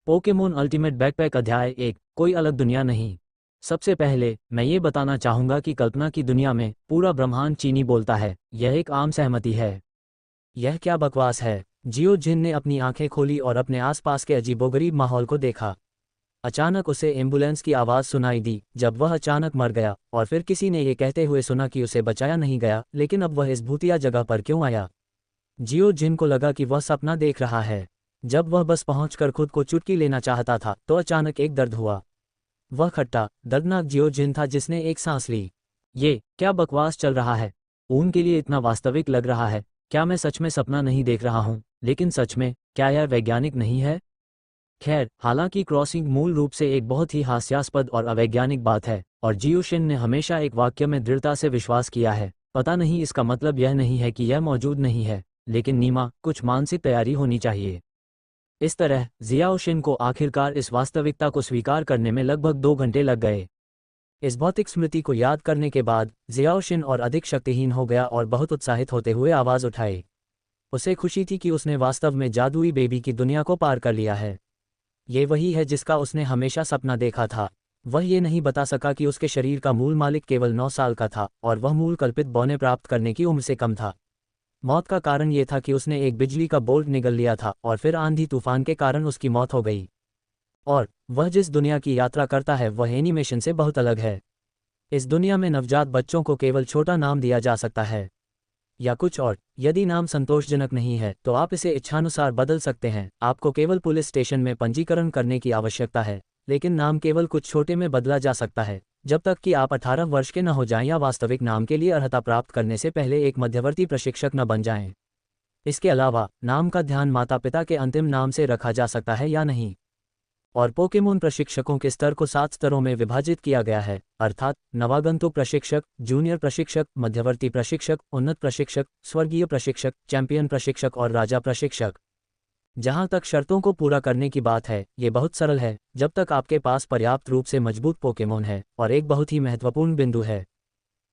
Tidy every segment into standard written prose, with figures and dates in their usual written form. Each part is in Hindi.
पोकेमोन अल्टीमेट बैकपैक अध्याय 1 कोई अलग दुनिया नहीं। सबसे पहले मैं ये बताना चाहूंगा कि कल्पना की दुनिया में पूरा ब्रह्मांड चीनी बोलता है, यह एक आम सहमति है। यह क्या बकवास है। जियो जिन ने अपनी आंखें खोली और अपने आसपास के अजीबोगरीब माहौल को देखा। अचानक उसे एम्बुलेंस की आवाज़ सुनाई दी जब वह अचानक मर गया, और फिर किसी ने ये कहते हुए सुना कि उसे बचाया नहीं गया, लेकिन अब वह इस भूतिया जगह पर क्यों आया। जियो जिन को लगा कि वह सपना देख रहा है। जब वह बस पहुंचकर खुद को चुटकी लेना चाहता था तो अचानक एक दर्द हुआ। वह खट्टा दर्दनाक जियो जिन था जिसने एक सांस ली। ये क्या बकवास चल रहा है। उनके लिए इतना वास्तविक लग रहा है। क्या मैं सच में सपना नहीं देख रहा हूँ? लेकिन सच में क्या यह वैज्ञानिक नहीं है? खैर, हालांकि क्रॉसिंग मूल रूप से एक बहुत ही हास्यास्पद और अवैज्ञानिक बात है, और जियो शिन ने हमेशा एक वाक्य में दृढ़ता से विश्वास किया है। पता नहीं, इसका मतलब यह नहीं है कि यह मौजूद नहीं है, लेकिन नीमा कुछ मानसिक तैयारी होनी चाहिए। इस तरह जियाओ शिन को आखिरकार इस वास्तविकता को स्वीकार करने में लगभग 2 घंटे लग गए। इस भौतिक स्मृति को याद करने के बाद जियाओ शिन और अधिक शक्तिहीन हो गया और बहुत उत्साहित होते हुए आवाज़ उठाई। उसे खुशी थी कि उसने वास्तव में जादुई बेबी की दुनिया को पार कर लिया है। ये वही है जिसका उसने हमेशा सपना देखा था। वह ये नहीं बता सका कि उसके शरीर का मूल मालिक केवल 9 साल का था और वह मूल कल्पित बौने प्राप्त करने की उम्र से कम था। मौत का कारण ये था कि उसने एक बिजली का बोल्ट निगल लिया था और फिर आंधी तूफान के कारण उसकी मौत हो गई। और वह जिस दुनिया की यात्रा करता है वह एनिमेशन से बहुत अलग है। इस दुनिया में नवजात बच्चों को केवल छोटा नाम दिया जा सकता है या कुछ और। यदि नाम संतोषजनक नहीं है तो आप इसे इच्छानुसार बदल सकते हैं। आपको केवल पुलिस स्टेशन में पंजीकरण करने की आवश्यकता है, लेकिन नाम केवल कुछ छोटे में बदला जा सकता है जब तक कि आप 18 वर्ष के न हो जाएं या वास्तविक नाम के लिए अर्हता प्राप्त करने से पहले एक मध्यवर्ती प्रशिक्षक न बन जाएं। इसके अलावा नाम का ध्यान माता पिता के अंतिम नाम से रखा जा सकता है या नहीं। और पोकेमोन प्रशिक्षकों के स्तर को 7 स्तरों में विभाजित किया गया है, अर्थात नवागंतुक प्रशिक्षक, जूनियर प्रशिक्षक, मध्यवर्ती प्रशिक्षक, उन्नत प्रशिक्षक, स्वर्गीय प्रशिक्षक, चैंपियन प्रशिक्षक और राजा प्रशिक्षक। जहां तक शर्तों को पूरा करने की बात है, ये बहुत सरल है जब तक आपके पास पर्याप्त रूप से मजबूत पोकेमोन है। और एक बहुत ही महत्वपूर्ण बिंदु है,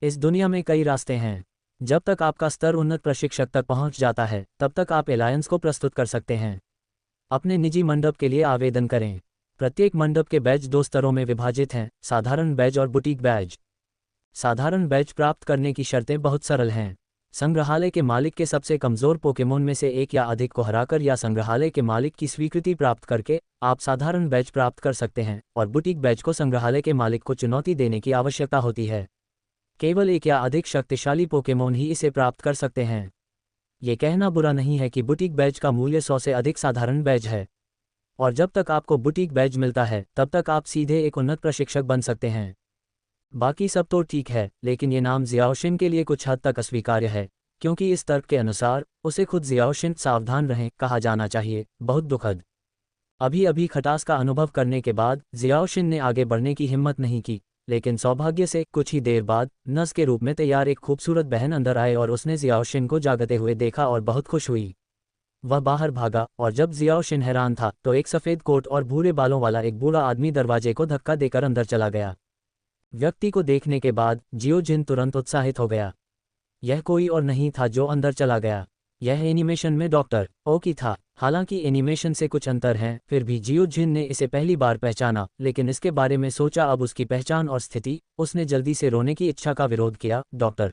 इस दुनिया में कई रास्ते हैं। जब तक आपका स्तर उन्नत प्रशिक्षक तक पहुंच जाता है तब तक आप एलायंस को प्रस्तुत कर सकते हैं। अपने निजी मंडप के लिए आवेदन करें। प्रत्येक मंडप के बैज 2 स्तरों में विभाजित हैं, साधारण बैज और बुटीक बैज। साधारण बैज प्राप्त करने की शर्तें बहुत सरल हैं। संग्रहालय के मालिक के सबसे कमज़ोर पोकेमोन में से एक या अधिक को हराकर या संग्रहालय के मालिक की स्वीकृति प्राप्त करके आप साधारण बैज प्राप्त कर सकते हैं, और बुटीक बैज को संग्रहालय के मालिक को चुनौती देने की आवश्यकता होती है। केवल एक या अधिक शक्तिशाली पोकेमोन ही इसे प्राप्त कर सकते हैं। ये कहना बुरा नहीं है कि बुटीक बैज का मूल्य 100 से अधिक साधारण बैज है, और जब तक आपको बुटीक बैज मिलता है तब तक आप सीधे एक उन्नत प्रशिक्षक बन सकते हैं। बाकी सब तो ठीक है, लेकिन ये नाम जियाओ शिन के लिए कुछ हद तक अस्वीकार्य है, क्योंकि इस तर्क के अनुसार उसे खुद जियाओ शिन सावधान रहें कहा जाना चाहिए। बहुत दुखद। अभी अभी खटास का अनुभव करने के बाद जियाओ शिन ने आगे बढ़ने की हिम्मत नहीं की, लेकिन सौभाग्य से कुछ ही देर बाद नस के रूप में तैयार एक खूबसूरत बहन अंदर आए और उसने जियाओ शिन को जागते हुए देखा और बहुत खुश हुई। वह बाहर भागा, और जब जियाओ शिन हैरान था तो एक सफ़ेद कोट और भूरे बालों वाला एक बूढ़ा आदमी दरवाजे को धक्का देकर अंदर चला गया। व्यक्ति को देखने के बाद जियो जिन तुरंत उत्साहित हो गया। यह कोई और नहीं था जो अंदर चला गया, यह एनिमेशन में डॉक्टर ओकी था। हालांकि एनिमेशन से कुछ अंतर हैं, फिर भी जियो जिन ने इसे पहली बार पहचाना, लेकिन इसके बारे में सोचा अब उसकी पहचान और स्थिति। उसने जल्दी से रोने की इच्छा का विरोध किया। डॉक्टर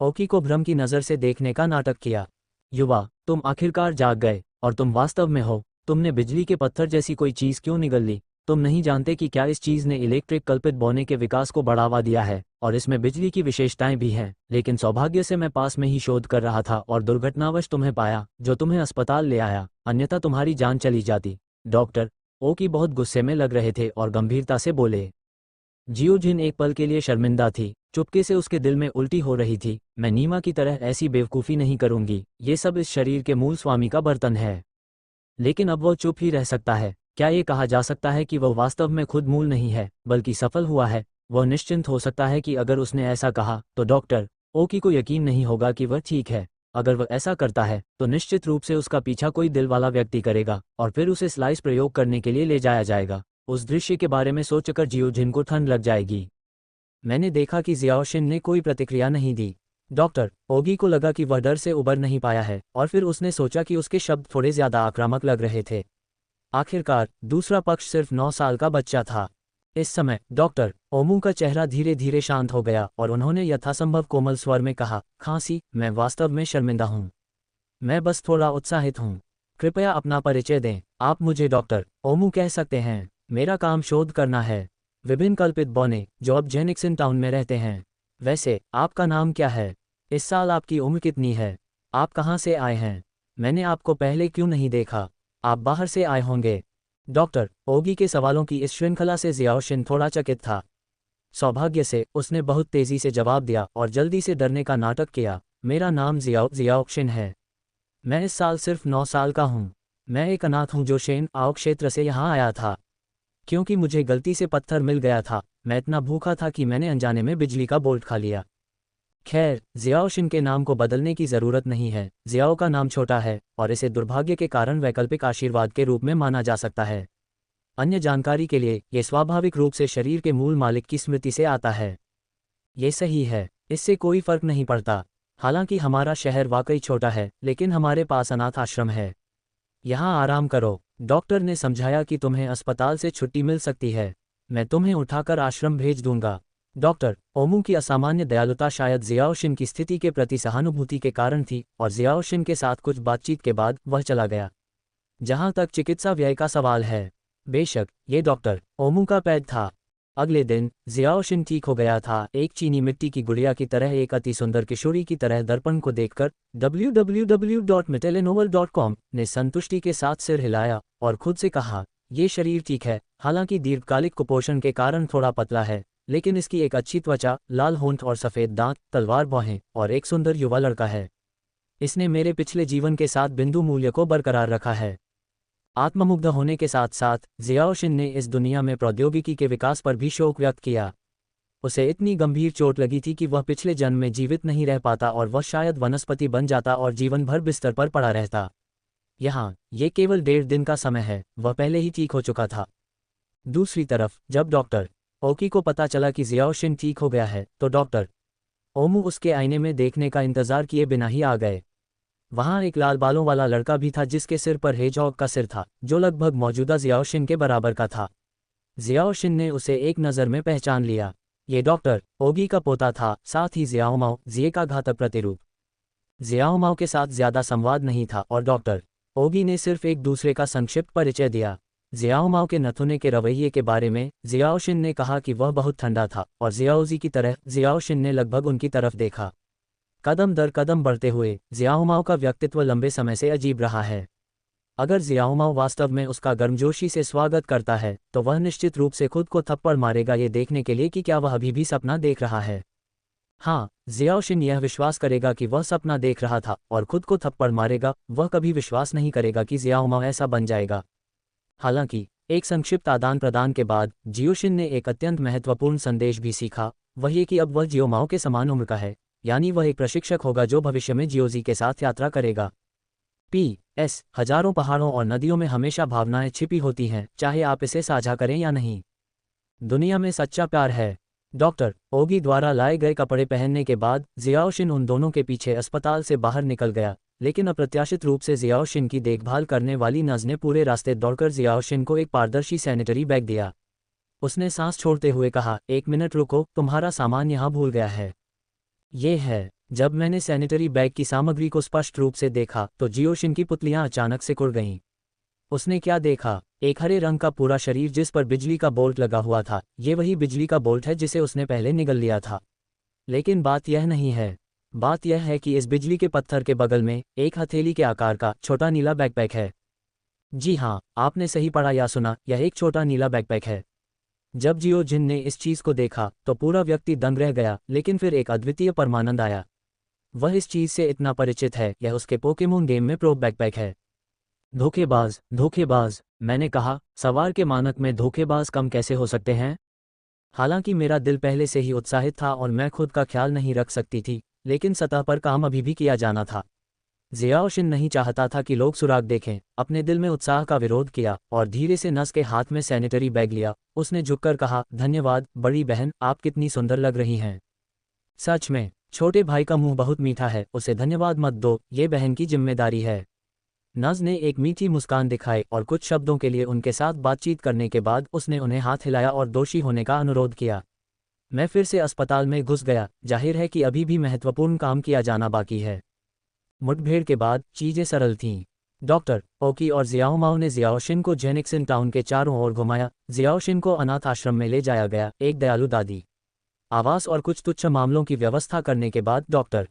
ओकी को भ्रम की नज़र से देखने का नाटक किया। युवा, तुम आखिरकार जाग गए, और तुम वास्तव में हो। तुमने बिजली के पत्थर जैसी कोई चीज़ क्यों निगल ली? तुम नहीं जानते कि क्या इस चीज़ ने इलेक्ट्रिक कल्पित बौने के विकास को बढ़ावा दिया है, और इसमें बिजली की विशेषताएं भी हैं। लेकिन सौभाग्य से मैं पास में ही शोध कर रहा था और दुर्घटनावश तुम्हें पाया, जो तुम्हें अस्पताल ले आया, अन्यथा तुम्हारी जान चली जाती। डॉक्टर ओकी बहुत गुस्से में लग रहे थे और गंभीरता से बोले। जियो जिन एक पल के लिए शर्मिंदा थी। चुपके से उसके दिल में उल्टी हो रही थी। मैं नीमा की तरह ऐसी बेवकूफ़ी नहीं करूंगी। ये सब इस शरीर के मूल स्वामी का बर्तन है। लेकिन अब वो चुप ही रह सकता है। क्या ये कहा जा सकता है कि वह वास्तव में खुद मूल नहीं है, बल्कि सफल हुआ है? वह निश्चिंत हो सकता है कि अगर उसने ऐसा कहा तो डॉक्टर ओकी को यकीन नहीं होगा कि वह ठीक है। अगर वह ऐसा करता है तो निश्चित रूप से उसका पीछा कोई दिल वाला व्यक्ति करेगा, और फिर उसे स्लाइस प्रयोग करने के लिए ले जाया जाएगा। उस दृश्य के बारे में सोचकर जियो जिन को ठंड लग जाएगी। मैंने देखा कि जियाओ शिन ने कोई प्रतिक्रिया नहीं दी। डॉक्टर ओगी को लगा कि वह डर से उबर नहीं पाया है, और फिर उसने सोचा कि उसके शब्द थोड़े ज्यादा आक्रामक लग रहे थे। आखिरकार दूसरा पक्ष सिर्फ 9 साल का बच्चा था। इस समय डॉक्टर ओमू का चेहरा धीरे धीरे शांत हो गया और उन्होंने यथासंभव कोमल स्वर में कहा, खांसी, मैं वास्तव में शर्मिंदा हूँ। मैं बस थोड़ा उत्साहित हूँ। कृपया अपना परिचय दें। आप मुझे डॉक्टर ओमू कह सकते हैं। मेरा काम शोध करना है। विभिन्न कल्पित बौने जो अब जेनिक्सन टाउन में रहते हैं। वैसे आपका नाम क्या है? इस साल आपकी उम्र कितनी है? आप कहाँ से आए हैं? मैंने आपको पहले क्यों नहीं देखा? आप बाहर से आए होंगे। डॉक्टर ओगी के सवालों की इस श्रृंखला से जियाओशिन थोड़ा चकित था। सौभाग्य से उसने बहुत तेजी से जवाब दिया और जल्दी से डरने का नाटक किया। मेरा नाम जियाओशिन है। मैं इस साल सिर्फ 9 साल का हूँ। मैं एक अनाथ हूँ जो शेन आओ क्षेत्र से यहाँ आया था। क्योंकि मुझे गलती से पत्थर मिल गया था, मैं इतना भूखा था कि मैंने अनजाने में बिजली का बोल्ट खा लिया। खैर, जियाओशिन के नाम को बदलने की ज़रूरत नहीं है। जियाओ का नाम छोटा है और इसे दुर्भाग्य के कारण वैकल्पिक आशीर्वाद के रूप में माना जा सकता है। अन्य जानकारी के लिए, ये स्वाभाविक रूप से शरीर के मूल मालिक की स्मृति से आता है। ये सही है, इससे कोई फर्क नहीं पड़ता। हालांकि हमारा शहर वाकई छोटा है, लेकिन हमारे पास अनाथ आश्रम है। यहाँ आराम करो। डॉक्टर ने समझाया कि तुम्हें अस्पताल से छुट्टी मिल सकती है। मैं तुम्हें उठाकर आश्रम भेज दूंगा। डॉक्टर ओमू की असामान्य दयालुता शायद जियाओशिन की स्थिति के प्रति सहानुभूति के कारण थी और जियाओशिन के साथ कुछ बातचीत के बाद वह चला गया। जहाँ तक चिकित्सा व्यय का सवाल है, बेशक ये डॉक्टर ओमू का पैड था। अगले दिन जियाओशिन ठीक हो गया था, एक चीनी मिट्टी की गुड़िया की तरह, एक अति सुंदर किशोरी की तरह दर्पण को देखकर। www.metelenovel.com ने संतुष्टि के साथ सिर हिलाया और खुद से कहा, ये शरीर ठीक है, हालांकि दीर्घकालिक कुपोषण के कारण थोड़ा पतला है, लेकिन इसकी एक अच्छी त्वचा, लाल होंठ और सफ़ेद दांत, तलवार भौहें और एक सुंदर युवा लड़का है। इसने मेरे पिछले जीवन के साथ बिंदु मूल्य को बरकरार रखा है। आत्ममुग्ध होने के साथ साथ जियाओशिन ने इस दुनिया में प्रौद्योगिकी के विकास पर भी शोक व्यक्त किया। उसे इतनी गंभीर चोट लगी थी कि वह पिछले जन्म में जीवित नहीं रह पाता और वह शायद वनस्पति बन जाता और जीवन भर बिस्तर पर पड़ा रहता। यहाँ ये केवल 1.5 दिन का समय है, वह पहले ही ठीक हो चुका था। दूसरी तरफ जब डॉक्टर ओकी को पता चला कि जियाओशिन ठीक हो गया है, तो डॉक्टर ओमू उसके आईने में देखने का इंतजार किए बिना ही आ गए। वहाँ एक लाल बालों वाला लड़का भी था जिसके सिर पर हेजहॉग का सिर था, जो लगभग मौजूदा जियाओशिन के बराबर का था। जियाओशिन ने उसे एक नज़र में पहचान लिया। ये डॉक्टर ओगी का पोता था, साथ ही जियाओमाओ जिये का घातक प्रतिरूप। जियाओमाओ के साथ ज्यादा संवाद नहीं था और डॉक्टर ओगी ने सिर्फ एक दूसरे का संक्षिप्त परिचय दिया। जियाओमाओ के नथुने के रवैये के बारे में जियाओशिन ने कहा कि वह बहुत ठंडा था और जियाओजी की तरह जियाओशिन ने लगभग उनकी तरफ देखा। कदम दर कदम बढ़ते हुए जियाओमाओ का व्यक्तित्व लंबे समय से अजीब रहा है। अगर जियाओमाओ वास्तव में उसका गर्मजोशी से स्वागत करता है, तो वह निश्चित रूप से खुद को थप्पड़ मारेगा ये देखने के लिए कि क्या वह अभी भी सपना देख रहा है। हाँ, जियाओशिन यह विश्वास करेगा कि वह सपना देख रहा था और खुद को थप्पड़ मारेगा। वह कभी विश्वास नहीं करेगा कि जियाओमाओ ऐसा बन जाएगा। हालांकि एक संक्षिप्त आदान प्रदान के बाद जियोशिन ने एक अत्यंत महत्वपूर्ण संदेश भी सीखा, वह ये कि अब वह जियोमाओ के समान उम्र का है, यानी वह एक प्रशिक्षक होगा जो भविष्य में जियोजी के साथ यात्रा करेगा। PS, हजारों पहाड़ों और नदियों में हमेशा भावनाएं छिपी होती हैं, चाहे आप इसे साझा करें या नहीं। दुनिया में सच्चा प्यार है। डॉक्टर ओगी द्वारा लाए गए कपड़े पहनने के बाद जियाओशिन उन दोनों के पीछे अस्पताल से बाहर निकल गया, लेकिन अप्रत्याशित रूप से जियाओशिन की देखभाल करने वाली नर्स ने पूरे रास्ते दौड़कर जियाओशिन को एक पारदर्शी सैनिटरी बैग दिया। उसने सांस छोड़ते हुए कहा, 1 मिनट रुको, तुम्हारा सामान यहाँ भूल गया है। ये है। जब मैंने सैनिटरी बैग की सामग्री को स्पष्ट रूप से देखा तो जियोशिन की पुतलियां अचानक सिकुड़ गईं। उसने क्या देखा? एक हरे रंग का पूरा शरीर जिस पर बिजली का बोल्ट लगा हुआ था। ये वही बिजली का बोल्ट है जिसे उसने पहले निगल लिया था। लेकिन बात यह नहीं है। बात यह है कि इस बिजली के पत्थर के बगल में एक हथेली के आकार का छोटा नीला बैकपैक है। जी हाँ, आपने सही पढ़ा या सुना, यह एक छोटा नीला बैकपैक है। जब जियोजिन ने इस चीज को देखा तो पूरा व्यक्ति दंग रह गया, लेकिन फिर एक अद्वितीय परमानंद आया। वह इस चीज से इतना परिचित है, यह उसके पोकेमोन गेम में प्रो बैकपैक है। धोखेबाज, धोखेबाज, मैंने कहा, सवार के मानक में धोखेबाज कम कैसे हो सकते हैं? हालांकि मेरा दिल पहले से ही उत्साहित था और मैं खुद का ख्याल नहीं रख सकती थी, लेकिन सतह पर काम अभी भी किया जाना था। जियाओशिन नहीं चाहता था कि लोग सुराग देखें। अपने दिल में उत्साह का विरोध किया और धीरे से नर्स के हाथ में सैनिटरी बैग लिया। उसने झुककर कहा, धन्यवाद बड़ी बहन, आप कितनी सुंदर लग रही हैं। सच में, छोटे भाई का मुंह बहुत मीठा है, उसे धन्यवाद मत दो, ये बहन की जिम्मेदारी है। नज ने एक मीठी मुस्कान दिखाई और कुछ शब्दों के लिए उनके साथ बातचीत करने के बाद उसने उन्हें हाथ हिलाया और दोषी होने का अनुरोध किया। मैं फिर से अस्पताल में घुस गया। जाहिर है कि अभी भी महत्वपूर्ण काम किया जाना बाकी है। मुठभेड़ के बाद चीजें सरल थीं। डॉक्टर ओकी और जियाओमाओ ने जियाओशिन को जेनिक्सन टाउन के चारों ओर घुमाया। जियाओशिन को अनाथ आश्रम में ले जाया गया। एक दयालु दादी, आवास और कुछ तुच्छ मामलों की व्यवस्था करने के बाद डॉक्टर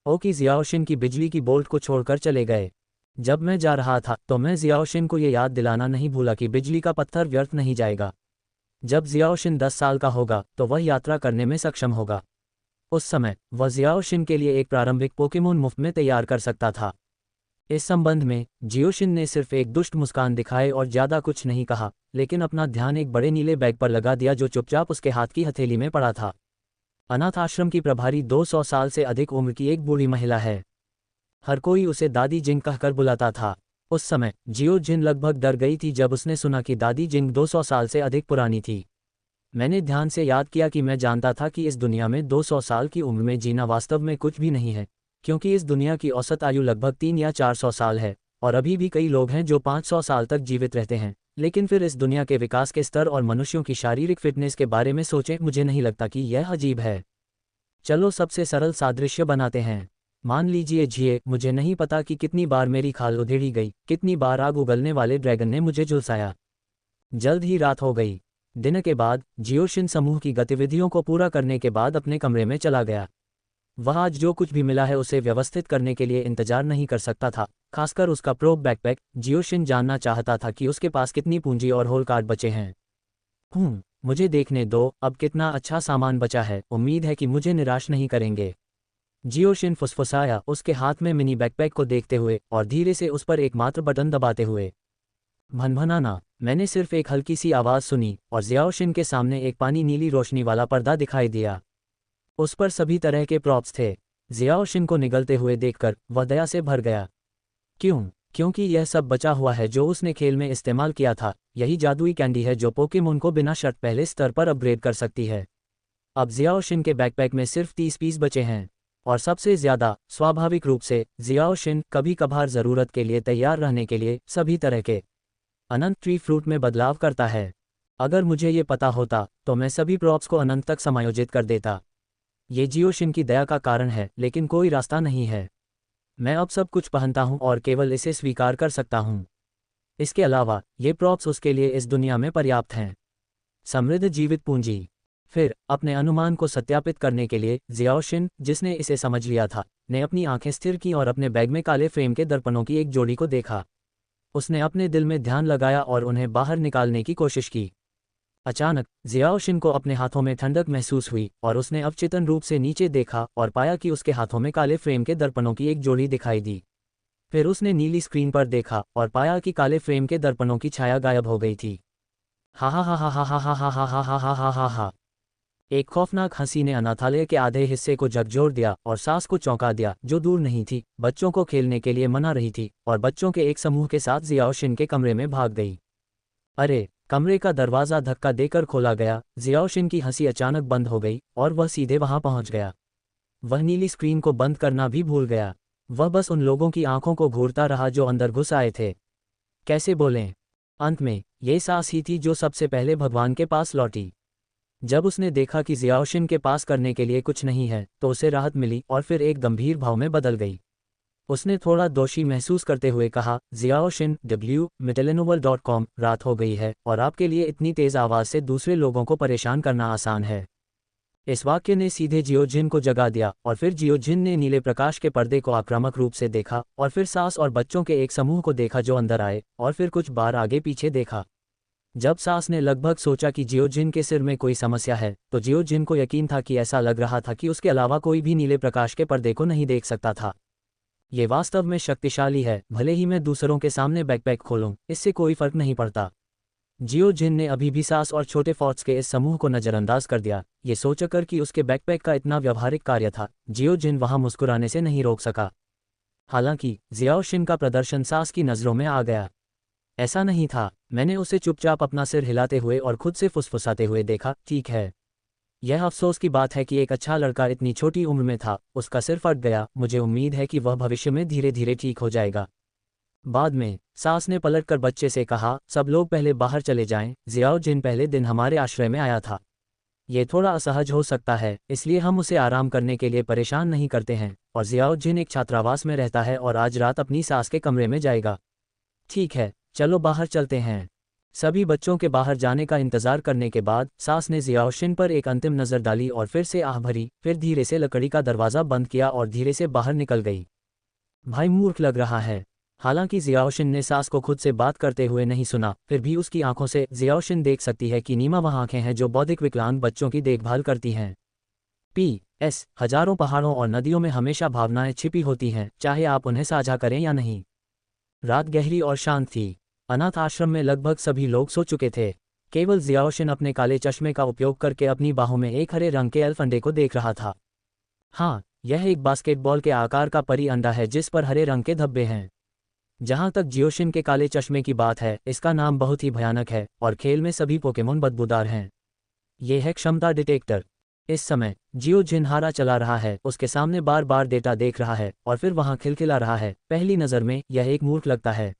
ओकी जियाओशिन की बिजली की बोल्ट को छोड़कर चले गए। जब मैं जा रहा था तो मैं जियाओशिन को ये याद दिलाना नहीं भूला कि बिजली का पत्थर व्यर्थ नहीं जाएगा। जब जियाओशिन 10 साल का होगा तो वह यात्रा करने में सक्षम होगा। उस समय वह जियाओशिन के लिए एक प्रारंभिक पोकेमोन मुफ्त में तैयार कर सकता था। इस संबंध में जियोशिन ने सिर्फ एक दुष्ट मुस्कान दिखाए और ज्यादा कुछ नहीं कहा, लेकिन अपना ध्यान एक बड़े नीले बैग पर लगा दिया जो चुपचाप उसके हाथ की हथेली में पड़ा था। अनाथ आश्रम की प्रभारी 200 साल से अधिक उम्र की एक बूढ़ी महिला है। हर कोई उसे दादी जिंग कहकर बुलाता था। उस समय जियो जिन लगभग डर गई थी जब उसने सुना कि दादी जिंग 200 साल से अधिक पुरानी थी। मैंने ध्यान से याद किया कि मैं जानता था कि इस दुनिया में 200 साल की उम्र में जीना वास्तव में कुछ भी नहीं है, क्योंकि इस दुनिया की औसत आयु लगभग 3 या 400 साल है, और अभी भी कई लोग हैं जो 500 साल तक जीवित रहते हैं। लेकिन फिर इस दुनिया के विकास के स्तर और मनुष्यों की शारीरिक फिटनेस के बारे में सोचें, मुझे नहीं लगता कि यह अजीब है। चलो सबसे सरल सादृश्य बनाते हैं। मान लीजिए झिए, मुझे नहीं पता कि कितनी बार मेरी खाल उधेड़ी गई, कितनी बार आग उगलने वाले ड्रैगन ने मुझे झुलसाया। जल्द ही रात हो गई। दिन के बाद जियोशिन समूह की गतिविधियों को पूरा करने के बाद अपने कमरे में चला गया। वह आज जो कुछ भी मिला है उसे व्यवस्थित करने के लिए इंतजार नहीं कर सकता था, खासकर उसका प्रोब बैकपैक। जियोशिन जानना चाहता था कि उसके पास कितनी पूंजी और होल कार्ड बचे हैं। मुझे देखने दो, अब कितना अच्छा सामान बचा है, उम्मीद है कि मुझे निराश नहीं करेंगे। जियोशिन फुसफुसाया, उसके हाथ में मिनी बैकपैक को देखते हुए और धीरे से उस पर एकमात्र बटन दबाते हुए। भनभनाना। मैंने सिर्फ एक हल्की सी आवाज़ सुनी और जियाओशिन के सामने एक पानी नीली रोशनी वाला पर्दा दिखाई दिया। उस पर सभी तरह के प्रॉप्स थे। जियाओशिन को निगलते हुए देखकर वह दया से भर गया। क्योंकि यह सब बचा हुआ है जो उसने खेल में इस्तेमाल किया था। यही जादुई कैंडी है जो पोकेमोन को बिना शर्त पहले स्तर पर अपग्रेड कर सकती है। अब जियाओशिन के बैकपैक में सिर्फ 30 पीस बचे हैं, और सबसे ज्यादा स्वाभाविक रूप से जियाओशिन कभी कभार ज़रूरत के लिए तैयार रहने के लिए सभी तरह के अनंत ट्री फ्रूट में बदलाव करता है। अगर मुझे ये पता होता तो मैं सभी प्रॉप्स को अनंत तक समायोजित कर देता। ये जियोशिन की दया का कारण है, लेकिन कोई रास्ता नहीं है। मैं अब सब कुछ पहनता हूं और केवल इसे स्वीकार कर सकता हूं। इसके अलावा ये प्रॉप्स उसके लिए इस दुनिया में पर्याप्त हैं। समृद्ध जीवित पूंजी। फिर अपने अनुमान को सत्यापित करने के लिए जियाओशिन, जिसने इसे समझ लिया था, ने अपनी आंखें स्थिर की और अपने बैग में काले फ्रेम के दर्पणों की एक जोड़ी को देखा। उसने अपने दिल में ध्यान लगाया और उन्हें बाहर निकालने की कोशिश की। अचानक जियाओशिन को अपने हाथों में ठंडक महसूस हुई और उसने अवचेतन रूप से नीचे देखा और पाया कि उसके हाथों में काले फ्रेम के दर्पणों की एक जोड़ी दिखाई दी। फिर उसने नीली स्क्रीन पर देखा और पाया कि काले फ्रेम के दर्पणों की छाया गायब हो गई थी। हा हा हा हा हा हा हा हा हा हा हा हा हा हा हा। एक खौफनाक हंसी ने अनाथालय के आधे हिस्से को झकझोर दिया और सास को चौंका दिया, जो दूर नहीं थी, बच्चों को खेलने के लिए मना रही थी और बच्चों के एक समूह के साथ जियाओशिन के कमरे में भाग गई। अरे! कमरे का दरवाज़ा धक्का देकर खोला गया। जियाओशिन की हंसी अचानक बंद हो गई और वह सीधे वहां पहुंच गया। वह नीली स्क्रीन को बंद करना भी भूल गया। वह बस उन लोगों की आंखों को घूरता रहा जो अंदर घुस आए थे। कैसे बोलें? अंत में ये सास ही थी जो सबसे पहले भगवान के पास लौटी। जब उसने देखा कि जियाओशिन के पास करने के लिए कुछ नहीं है तो उसे राहत मिली और फिर एक गंभीर भाव में बदल गई। उसने थोड़ा दोषी महसूस करते हुए कहा, जियाओशिन w@mitilenovel.com, रात हो गई है और आपके लिए इतनी तेज आवाज़ से दूसरे लोगों को परेशान करना आसान है। इस वाक्य ने सीधे जियोजिन को जगा दिया और फिर जियोजिन ने नीले प्रकाश के पर्दे को आक्रामक रूप से देखा और फिर सास और बच्चों के एक समूह को देखा जो अंदर आए और फिर कुछ बार आगे पीछे देखा। जब सास ने लगभग सोचा कि जियोजिन के सिर में कोई समस्या है, तो जियोजिन को यकीन था कि ऐसा लग रहा था कि उसके अलावा कोई भी नीले प्रकाश के पर्दे को नहीं देख सकता था। ये वास्तव में शक्तिशाली है, भले ही मैं दूसरों के सामने बैकपैक खोलूं, इससे कोई फर्क नहीं पड़ता। जियोजिन ने अभी भी सास और छोटे फॉर्ट्स के इस समूह को नज़रअंदाज कर दिया, ये सोचकर कि उसके बैकपैक का इतना व्यावहारिक कार्य था। जियोजिन वहां मुस्कुराने से नहीं रोक सका। हालांकि जियाओशिन का प्रदर्शन सास की नज़रों में आ गया। ऐसा नहीं था। मैंने उसे चुपचाप अपना सिर हिलाते हुए और खुद से फुसफुसाते हुए देखा। ठीक है, यह अफसोस की बात है कि एक अच्छा लड़का इतनी छोटी उम्र में था। उसका सिर फट गया। मुझे उम्मीद है कि वह भविष्य में धीरे धीरे ठीक हो जाएगा। बाद में सास ने पलटकर बच्चे से कहा, सब लोग पहले बाहर चले जाएं, जियाओ जिन पहले दिन हमारे आश्रय में आया था। ये थोड़ा असहज हो सकता है, इसलिए हम उसे आराम करने के लिए परेशान नहीं करते हैं, और जियाओ जिन एक छात्रावास में रहता है और आज रात अपनी सास के कमरे में जाएगा। ठीक है, चलो बाहर चलते हैं। सभी बच्चों के बाहर जाने का इंतजार करने के बाद सास ने जियाओशिन पर एक अंतिम नज़र डाली और फिर से आह भरी, फिर धीरे से लकड़ी का दरवाज़ा बंद किया और धीरे से बाहर निकल गई। भाई मूर्ख लग रहा है। हालांकि जियाओशिन ने सास को खुद से बात करते हुए नहीं सुना, फिर भी उसकी आंखों से जियाओशिन देख सकती है कि नीमा वह आंखें हैं जो बौद्धिक विकलांग बच्चों की देखभाल करती हैं। PS, हजारों पहाड़ों और नदियों में हमेशा भावनाएं छिपी होती हैं, चाहे आप उन्हें साझा करें या नहीं। रात गहरी और शांत थी। अनाथ आश्रम में लगभग सभी लोग सो चुके थे। केवल जियाओशिन अपने काले चश्मे का उपयोग करके अपनी बाहों में एक हरे रंग के एल्फ अंडे को देख रहा था। हाँ, यह एक बास्केटबॉल के आकार का परी अंडा है जिस पर हरे रंग के धब्बे हैं। जहां तक जियोशिन के काले चश्मे की बात है, इसका नाम बहुत ही भयानक है और खेल में सभी पोकेमोन बदबूदार हैं। ये है क्षमता डिटेक्टर। इस समय जियो जिन हारा चला रहा है, उसके सामने बार बार डेटा देख रहा है और फिर वहां खिलखिला रहा है। पहली नज़र में यह एक मूर्ख लगता है,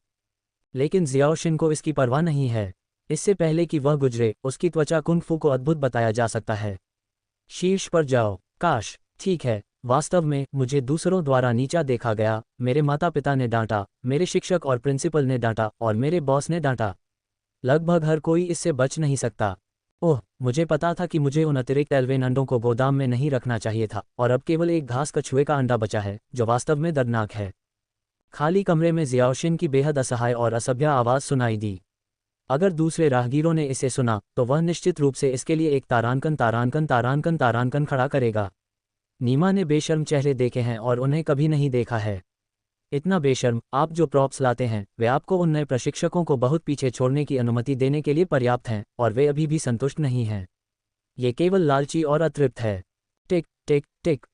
लेकिन जियाओशिन को इसकी परवाह नहीं है। इससे पहले कि वह गुजरे, उसकी त्वचा कुंग फू को अद्भुत बताया जा सकता है। शीर्ष पर जाओ। काश। ठीक है, वास्तव में मुझे दूसरों द्वारा नीचा देखा गया। मेरे माता पिता ने डांटा, मेरे शिक्षक और प्रिंसिपल ने डांटा और मेरे बॉस ने डांटा। लगभग हर कोई इससे बच नहीं सकता। ओह, मुझे पता था कि मुझे उन अतिरिक्त एल्वेन अंडों को गोदाम में नहीं रखना चाहिए था, और अब केवल एक घास कछुए का अंडा बचा है जो वास्तव में दर्दनाक है। खाली कमरे में जियाओशिन की बेहद असहाय और असभ्य आवाज़ सुनाई दी। अगर दूसरे राहगीरों ने इसे सुना तो वह निश्चित रूप से इसके लिए एक तारांकन तारांकन तारांकन तारांकन खड़ा करेगा। नीमा ने बेशर्म चेहरे देखे हैं और उन्हें कभी नहीं देखा है। इतना बेशर्म, आप जो प्रॉप्स लाते हैं वे आपको उन नए प्रशिक्षकों को बहुत पीछे छोड़ने की अनुमति देने के लिए पर्याप्त हैं, और वे अभी भी संतुष्ट नहीं हैं। ये केवल लालची और अतृप्त है। टिक टिक टिक।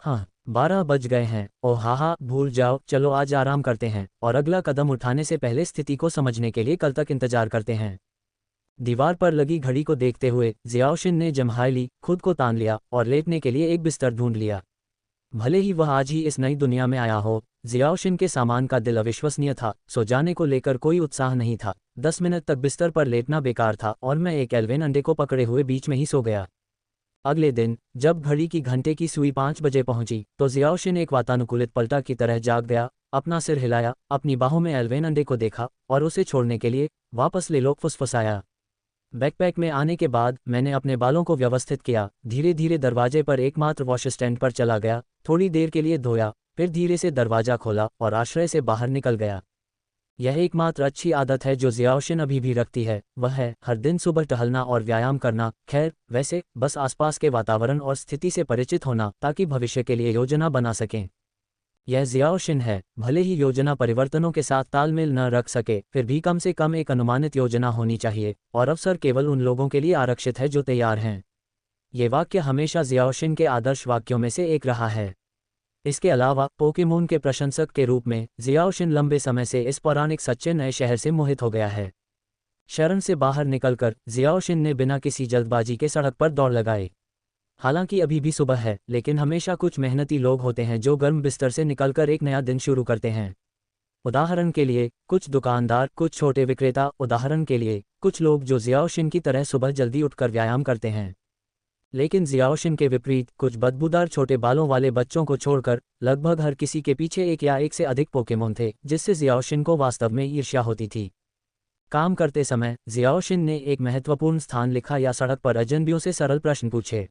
हाँ, 12 बज गए हैं। ओह हा, भूल जाओ, चलो आज आराम करते हैं और अगला कदम उठाने से पहले स्थिति को समझने के लिए कल तक इंतजार करते हैं। दीवार पर लगी घड़ी को देखते हुए जियाओशिन ने जम्हाई ली, खुद को तान लिया और लेटने के लिए एक बिस्तर ढूंढ लिया। भले ही वह आज ही इस नई दुनिया में आया हो, जियाओशिन के सामान का दिल अविश्वसनीय था। सो जाने को लेकर कोई उत्साह नहीं था। 10 मिनट तक बिस्तर पर लेटना बेकार था और मैं एक एल्वेन अंडे को पकड़े हुए बीच में ही सो गया। अगले दिन जब घड़ी की घंटे की सुई 5 बजे पहुंची तो जियाओशिन एक वातानुकूलित पलटा की तरह जाग गया। अपना सिर हिलाया, अपनी बाहों में एल्वेन अंडे को देखा और उसे छोड़ने के लिए वापस ले लो, फुसफुसाया। बैकपैक में आने के बाद मैंने अपने बालों को व्यवस्थित किया, धीरे धीरे दरवाजे पर एकमात्र वॉश स्टैंड पर चला गया, थोड़ी देर के लिए धोया, फिर धीरे से दरवाजा खोला और आश्रय से बाहर निकल गया। यह एकमात्र अच्छी आदत है जो जियाओशिन अभी भी रखती है, वह है हर दिन सुबह टहलना और व्यायाम करना। खैर, वैसे बस आसपास के वातावरण और स्थिति से परिचित होना ताकि भविष्य के लिए योजना बना सकें। यह जियाओशिन है, भले ही योजना परिवर्तनों के साथ तालमेल न रख सके, फिर भी कम से कम एक अनुमानित योजना होनी चाहिए, और अवसर केवल उन लोगों के लिए आरक्षित है जो तैयार हैं। ये वाक्य हमेशा जियाओशिन के आदर्श वाक्यों में से एक रहा है। इसके अलावा पोकेमोन के प्रशंसक के रूप में जियाओशिन लंबे समय से इस पौराणिक सच्चे नए शहर से मोहित हो गया है। शरण से बाहर निकलकर जियाओशिन ने बिना किसी जल्दबाजी के सड़क पर दौड़ लगाई। हालांकि अभी भी सुबह है, लेकिन हमेशा कुछ मेहनती लोग होते हैं जो गर्म बिस्तर से निकलकर एक नया दिन शुरू करते हैं। उदाहरण के लिए कुछ दुकानदार, कुछ छोटे विक्रेता, उदाहरण के लिए कुछ लोग जो जियाओशिन की तरह सुबह जल्दी उठकर व्यायाम करते हैं। लेकिन जियाओशिन के विपरीत कुछ बदबूदार छोटे बालों वाले बच्चों को छोड़कर लगभग हर किसी के पीछे एक या एक से अधिक पोकेमोन थे, जिससे जियाओशिन को वास्तव में ईर्ष्या होती थी। काम करते समय जियाओशिन ने एक महत्वपूर्ण स्थान लिखा या सड़क पर अजनबियों से सरल प्रश्न पूछे।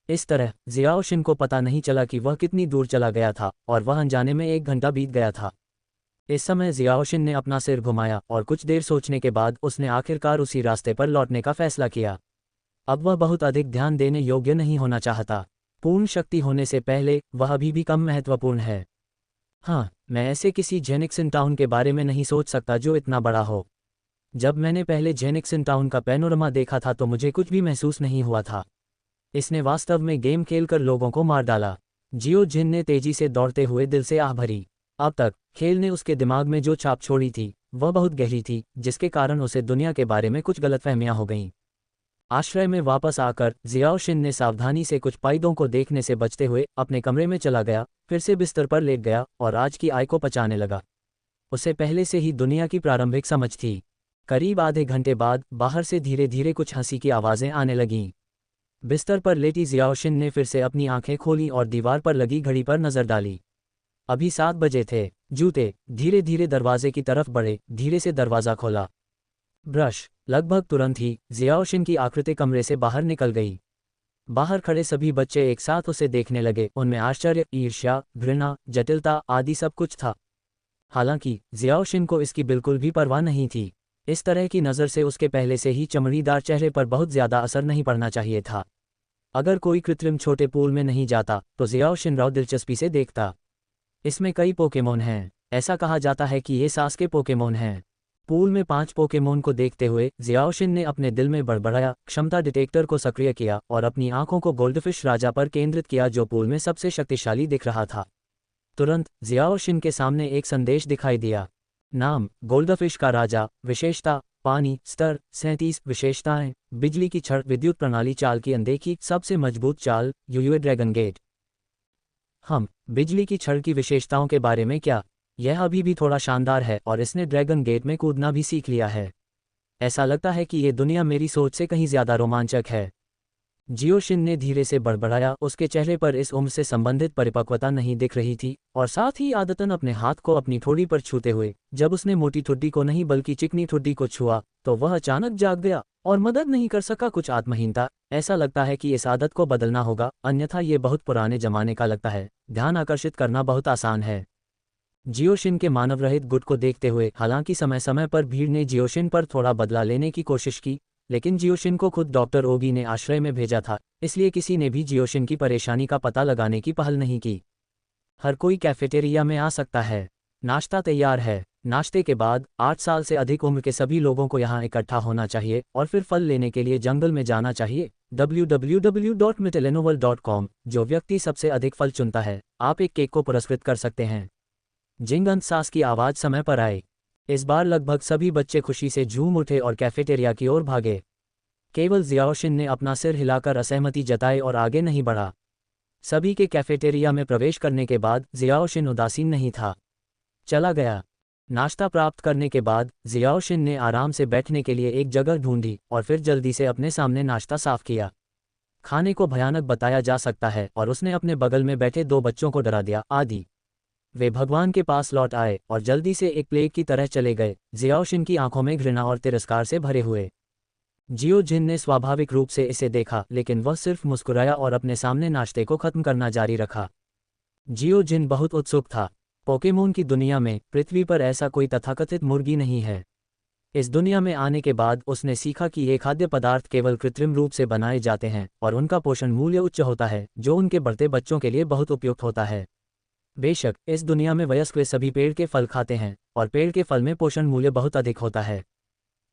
इस तरह जियाओशिन को पता नहीं चला कि वह कितनी दूर चला गया था, और वह अनजाने में 1 घंटा बीत गया था। इस समय जियाओशिन ने अपना सिर घुमाया और कुछ देर सोचने के बाद उसने आखिरकार उसी रास्ते पर लौटने का फैसला किया। अब वह बहुत अधिक ध्यान देने योग्य नहीं होना चाहता। पूर्ण शक्ति होने से पहले वह अभी भी कम महत्वपूर्ण है। हाँ, मैं ऐसे किसी जेनिक्सन टाउन के बारे में नहीं सोच सकता जो इतना बड़ा हो। जब मैंने पहले जेनिक्सन टाउन का पैनोरमा देखा था तो मुझे कुछ भी महसूस नहीं हुआ था। इसने वास्तव में गेम खेलकर लोगों को मार डाला। जियो जिन ने तेजी से दौड़ते हुए दिल से आह भरी। अब तक खेल ने उसके दिमाग में जो छाप छोड़ी थी वह बहुत गहरी थी, जिसके कारण उसे दुनिया के बारे में कुछ गलतफहमियां हो गईं। आश्रय में वापस आकर जियाओशिन ने सावधानी से कुछ पाइदों को देखने से बचते हुए अपने कमरे में चला गया, फिर से बिस्तर पर लेट गया और आज की आय को पचाने लगा। उसे पहले से ही दुनिया की प्रारंभिक समझ थी। करीब आधे घंटे बाद बाहर से धीरे धीरे कुछ हंसी की आवाज़ें आने लगीं। बिस्तर पर लेटी जियाओशिन ने फिर से अपनी आंखें खोलीं और दीवार पर लगी घड़ी पर नजर डाली। अभी 7 बजे थे। जूते धीरे धीरे दरवाजे की तरफ बढ़े, धीरे से दरवाज़ा खोला। ब्रश। लगभग तुरंत ही जियाओशिन की आकृति कमरे से बाहर निकल गई। बाहर खड़े सभी बच्चे एक साथ उसे देखने लगे, उनमें आश्चर्य, ईर्ष्या, घृणा, जटिलता आदि सब कुछ था। हालांकि जियाओशिन को इसकी बिल्कुल भी परवाह नहीं थी। इस तरह की नज़र से उसके पहले से ही चमड़ीदार चेहरे पर बहुत ज़्यादा असर नहीं पड़ना चाहिए था। अगर कोई कृत्रिम छोटे पूल में नहीं जाता तो जियाओशिन राव दिलचस्पी से देखता। इसमें कई पोकेमोन हैं। ऐसा कहा जाता है कि ये सास के पोकेमोन हैं। पूल में 5 पोकेमोन को देखते हुए जियाओशिन ने अपने दिल में बड़बड़ाया, क्षमता डिटेक्टर को सक्रिय किया और अपनी आंखों को गोल्डफिश राजा पर केंद्रित किया जो पूल में सबसे शक्तिशाली दिख रहा था। तुरंत जियाओशिन के सामने एक संदेश दिखाई दिया। नाम गोल्डफिश का राजा, विशेषता पानी, स्तर 37, विशेषताएं बिजली की छड़, विद्युत प्रणाली, चाल की अनदेखी, सबसे मजबूत चाल, यूयूए ड्रैगन गेट। हम बिजली की छड़ की विशेषताओं के बारे में क्या? यह अभी भी थोड़ा शानदार है और इसने ड्रैगन गेट में कूदना भी सीख लिया है। ऐसा लगता है कि ये दुनिया मेरी सोच से कहीं ज्यादा रोमांचक है। जियोशिन ने धीरे से बड़बड़ाया। उसके चेहरे पर इस उम्र से संबंधित परिपक्वता नहीं दिख रही थी और साथ ही आदतन अपने हाथ को अपनी ठोड़ी पर छूते हुए जब उसने मोटी ठुड्डी को नहीं बल्कि चिकनी ठुड्डी को छुआ तो वह अचानक जाग गया और मदद नहीं कर सका। कुछ आत्महीनता। ऐसा लगता है कि इस आदत को बदलना होगा, अन्यथा ये बहुत पुराने जमाने का लगता है। ध्यान आकर्षित करना बहुत आसान है। जियोशिन के मानव रहित गुट को देखते हुए हालांकि समय समय पर भीड़ ने जियोशिन पर थोड़ा बदला लेने की कोशिश की, लेकिन जियोशिन को खुद डॉक्टर ओगी ने आश्रय में भेजा था, इसलिए किसी ने भी जियोशिन की परेशानी का पता लगाने की पहल नहीं की। हर कोई कैफेटेरिया में आ सकता है। नाश्ता तैयार है। नाश्ते के बाद 8 साल से अधिक उम्र के सभी लोगों को यहाँ इकट्ठा होना चाहिए और फिर फल लेने के लिए जंगल में जाना चाहिए। www.metelenovel.com। जो व्यक्ति सबसे अधिक फल चुनता है, आप एक केक को पुरस्कृत कर सकते हैं। जिंगंत सास की आवाज़ समय पर आई। इस बार लगभग सभी बच्चे खुशी से झूम उठे और कैफेटेरिया की ओर भागे। केवल जियाओशिन ने अपना सिर हिलाकर असहमति जताई और आगे नहीं बढ़ा। सभी के कैफेटेरिया में प्रवेश करने के बाद जियाओशिन उदासीन नहीं था, चला गया। नाश्ता प्राप्त करने के बाद जियाओशिन ने आराम से बैठने के लिए एक जगह ढूंढी और फिर जल्दी से अपने सामने नाश्ता साफ किया। खाने को भयानक बताया जा सकता है और उसने अपने बगल में बैठे 2 बच्चों को डरा दिया आदि। वे भगवान के पास लौट आए और जल्दी से एक प्लेग की तरह चले गए, जियाओशिन की आंखों में घृणा और तिरस्कार से भरे हुए। जियोजिन ने स्वाभाविक रूप से इसे देखा, लेकिन वह सिर्फ मुस्कुराया और अपने सामने नाश्ते को खत्म करना जारी रखा। जियोजिन बहुत उत्सुक था। पोकेमोन की दुनिया में पृथ्वी पर ऐसा कोई तथाकथित मुर्गी नहीं है। इस दुनिया में आने के बाद उसने सीखा कि ये खाद्य पदार्थ केवल कृत्रिम रूप से बनाए जाते हैं और उनका पोषण मूल्य उच्च होता है, जो उनके बढ़ते बच्चों के लिए बहुत उपयुक्त होता है। बेशक इस दुनिया में वयस्क वे सभी पेड़ के फल खाते हैं और पेड़ के फल में पोषण मूल्य बहुत अधिक होता है।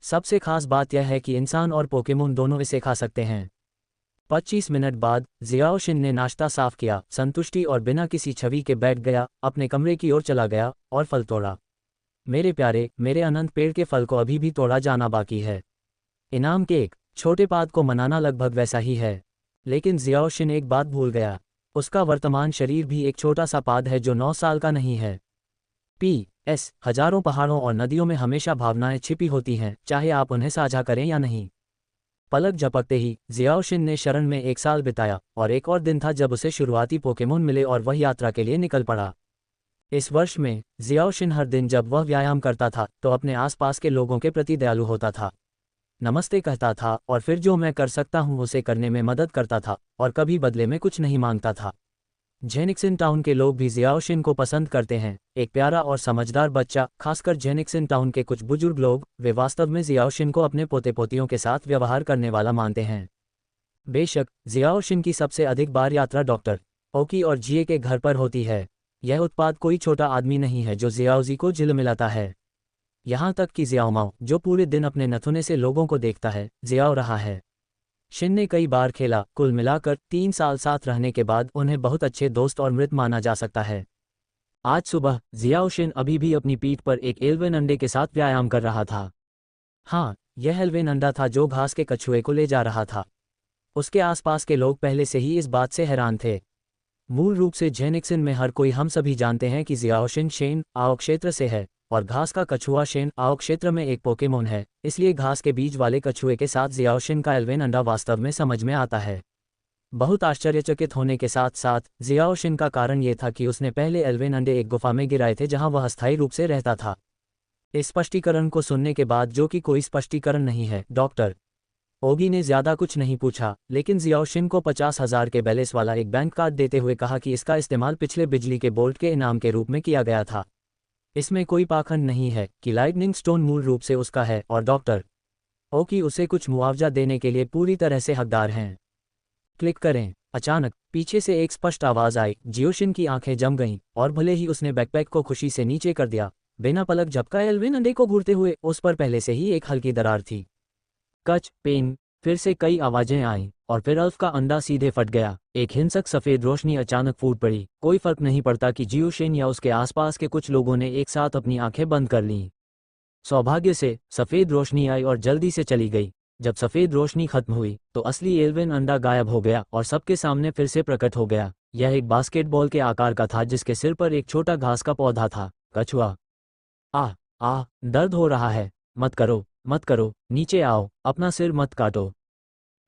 सबसे खास बात यह है कि इंसान और पोकेमोन दोनों इसे खा सकते हैं। 25 मिनट बाद जियाओशिन ने नाश्ता साफ किया, संतुष्टि और बिना किसी छवि के बैठ गया, अपने कमरे की ओर चला गया और फल तोड़ा। मेरे प्यारे, मेरे अनंत पेड़ के फल को अभी भी तोड़ा जाना बाकी है। इनाम केक। छोटे पाद को मनाना लगभग वैसा ही है, लेकिन जियाओशिन एक बात भूल गया। उसका वर्तमान शरीर भी एक छोटा सा पाद है जो 9 साल का नहीं है। PS हजारों पहाड़ों और नदियों में हमेशा भावनाएं छिपी होती हैं, चाहे आप उन्हें साझा करें या नहीं। पलक झपकते ही जियाओशिन ने शरण में 1 साल बिताया और एक और दिन था जब उसे शुरुआती पोकेमोन मिले और वह यात्रा के लिए निकल पड़ा। इस वर्ष में जियाओशिन हर दिन जब वह व्यायाम करता था तो अपने आसपास के लोगों के प्रति दयालु होता था। नमस्ते कहता था और फिर जो मैं कर सकता हूं उसे करने में मदद करता था और कभी बदले में कुछ नहीं मांगता था। जेनिक्सन टाउन के लोग भी जियाओशिन को पसंद करते हैं। एक प्यारा और समझदार बच्चा, खासकर जेनिक्सन टाउन के कुछ बुजुर्ग लोग, वे वास्तव में जियाओशिन को अपने पोते पोतियों के साथ व्यवहार करने वाला मानते हैं। बेशक जियाओशिन की सबसे अधिक बार यात्रा डॉक्टर ओकी और जिए के घर पर होती है। यह उत्पाद कोई छोटा आदमी नहीं है जो जियाओजी को झिलमिलाता है। यहाँ तक कि जियाओमाओ, जो पूरे दिन अपने नथुने से लोगों को देखता है, जियाओ रहा है। शिन ने कई बार खेला। कुल मिलाकर 3 साल साथ रहने के बाद उन्हें बहुत अच्छे दोस्त और मृत माना जा सकता है। आज सुबह जियाओशिन अभी भी अपनी पीठ पर एक एल्वेन अंडे के साथ व्यायाम कर रहा था। हाँ, यह एल्वेन अंडा था जो घास के कछुए को ले जा रहा था। उसके आसपास के लोग पहले से ही इस बात से हैरान थे। मूल रूप से जेनिक्सन में हर कोई, हम सभी जानते हैं कि जियाओशिन शेन आओ क्षेत्र से है, और घास का कछुआ शेन आओ क्षेत्र में एक पोकेमोन है, इसलिए घास के बीज वाले कछुए के साथ जियाओशिन का एल्वेन अंडा वास्तव में समझ में आता है। बहुत आश्चर्यचकित होने के साथ साथ जियाओशिन का कारण ये था कि उसने पहले एल्वेन अंडे एक गुफा में गिराए थे जहां वह अस्थायी रूप से रहता था। इस स्पष्टीकरण को सुनने के बाद, जो कि कोई स्पष्टीकरण नहीं है, डॉक्टर ओगी ने ज्यादा कुछ नहीं पूछा, लेकिन जियाओशिन को 50,000 के बैलेंस वाला एक बैंक कार्ड देते हुए कहा कि इसका इस्तेमाल पिछले बिजली के बोल्ट के इनाम के रूप में किया गया था। इसमें कोई पाखंड नहीं है कि लाइटनिंग स्टोन मूल रूप से उसका है और डॉक्टर ओगी उसे कुछ मुआवजा देने के लिए पूरी तरह से हकदार हैं। क्लिक करें। अचानक पीछे से एक स्पष्ट आवाज आई। जियोशिन की आंखें जम गईं और भले ही उसने बैकपैक को खुशी से नीचे कर दिया, बिना पलक झपकाए एल्विन अंडे को घूरते हुए उस पर पहले से ही एक हल्की दरार थी। कच पेन। फिर से कई आवाजें आईं और फिर अल्फ का अंडा सीधे फट गया। एक हिंसक सफेद रोशनी अचानक फूट पड़ी। कोई फर्क नहीं पड़ता कि जियोशिन या उसके आसपास के कुछ लोगों ने एक साथ अपनी आंखें बंद कर लीं। सौभाग्य से सफेद रोशनी आई और जल्दी से चली गई। जब सफेद रोशनी खत्म हुई तो असली एल्विन अंडा गायब हो गया और सबके सामने फिर से प्रकट हो गया। यह एक बास्केटबॉल के आकार का था जिसके सिर पर एक छोटा घास का पौधा था। कछुआ। दर्द हो रहा है। मत करो, मत करो, नीचे आओ, अपना सिर मत काटो।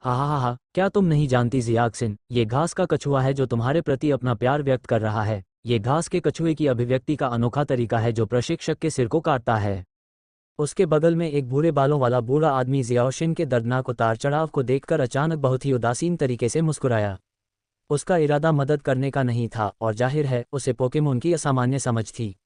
हा, क्या तुम नहीं जानती जियाक्सिन, ये घास का कछुआ है जो तुम्हारे प्रति अपना प्यार व्यक्त कर रहा है। ये घास के कछुए की अभिव्यक्ति का अनोखा तरीका है जो प्रशिक्षक के सिर को काटता है। उसके बगल में एक भूरे बालों वाला बूढ़ा आदमी जियाओशिन के दर्दनाक उतार चढ़ाव को देखकर अचानक बहुत ही उदासीन तरीके से मुस्कुराया। उसका इरादा मदद करने का नहीं था और जाहिर है उसे पोकेमोन की असामान्य समझ थी।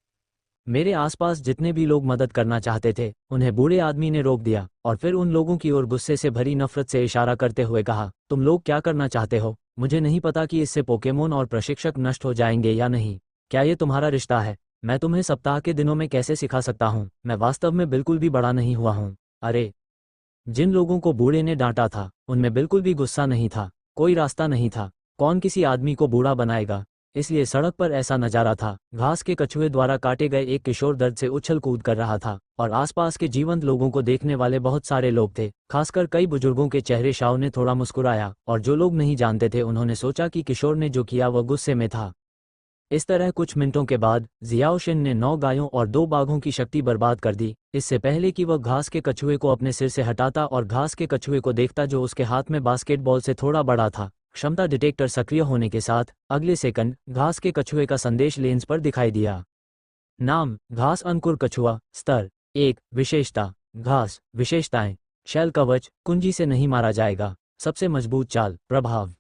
मेरे आसपास जितने भी लोग मदद करना चाहते थे उन्हें बूढ़े आदमी ने रोक दिया और फिर उन लोगों की ओर गुस्से से भरी नफरत से इशारा करते हुए कहा, तुम लोग क्या करना चाहते हो? मुझे नहीं पता कि इससे पोकेमोन और प्रशिक्षक नष्ट हो जाएंगे या नहीं। क्या ये तुम्हारा रिश्ता है? मैं तुम्हें सप्ताह के दिनों में कैसे सिखा सकता हूँ? मैं वास्तव में बिल्कुल भी बड़ा नहीं हुआ हूँ। अरे, जिन लोगों को बूढ़े ने डांटा था उनमें बिल्कुल भी गुस्सा नहीं था। कोई रास्ता नहीं था। कौन किसी आदमी को बूढ़ा बनाएगा? इसलिए सड़क पर ऐसा नजारा था। घास के कछुए द्वारा काटे गए एक किशोर दर्द से उछल कूद कर रहा था और आसपास के जीवंत लोगों को देखने वाले बहुत सारे लोग थे। खासकर कई बुजुर्गों के चेहरे शाव ने थोड़ा मुस्कुराया और जो लोग नहीं जानते थे उन्होंने सोचा कि किशोर ने जो किया वह गुस्से में था। इस तरह कुछ मिनटों के बाद जियाओशिन ने 9 गायों और 2 बाघों की शक्ति बर्बाद कर दी, इससे पहले कि वह घास के कछुए को अपने सिर से हटाता और घास के कछुए को देखता जो उसके हाथ में बास्केटबॉल से थोड़ा बड़ा था। क्षमता डिटेक्टर सक्रिय होने के साथ अगले सेकंड घास के कछुए का संदेश लेंस पर दिखाई दिया। नाम: घास अंकुर कछुआ। स्तर 1। विशेषता: घास। विशेषताएं: शैल कवच, कुंजी से नहीं मारा जाएगा। सबसे मजबूत चाल। प्रभाव।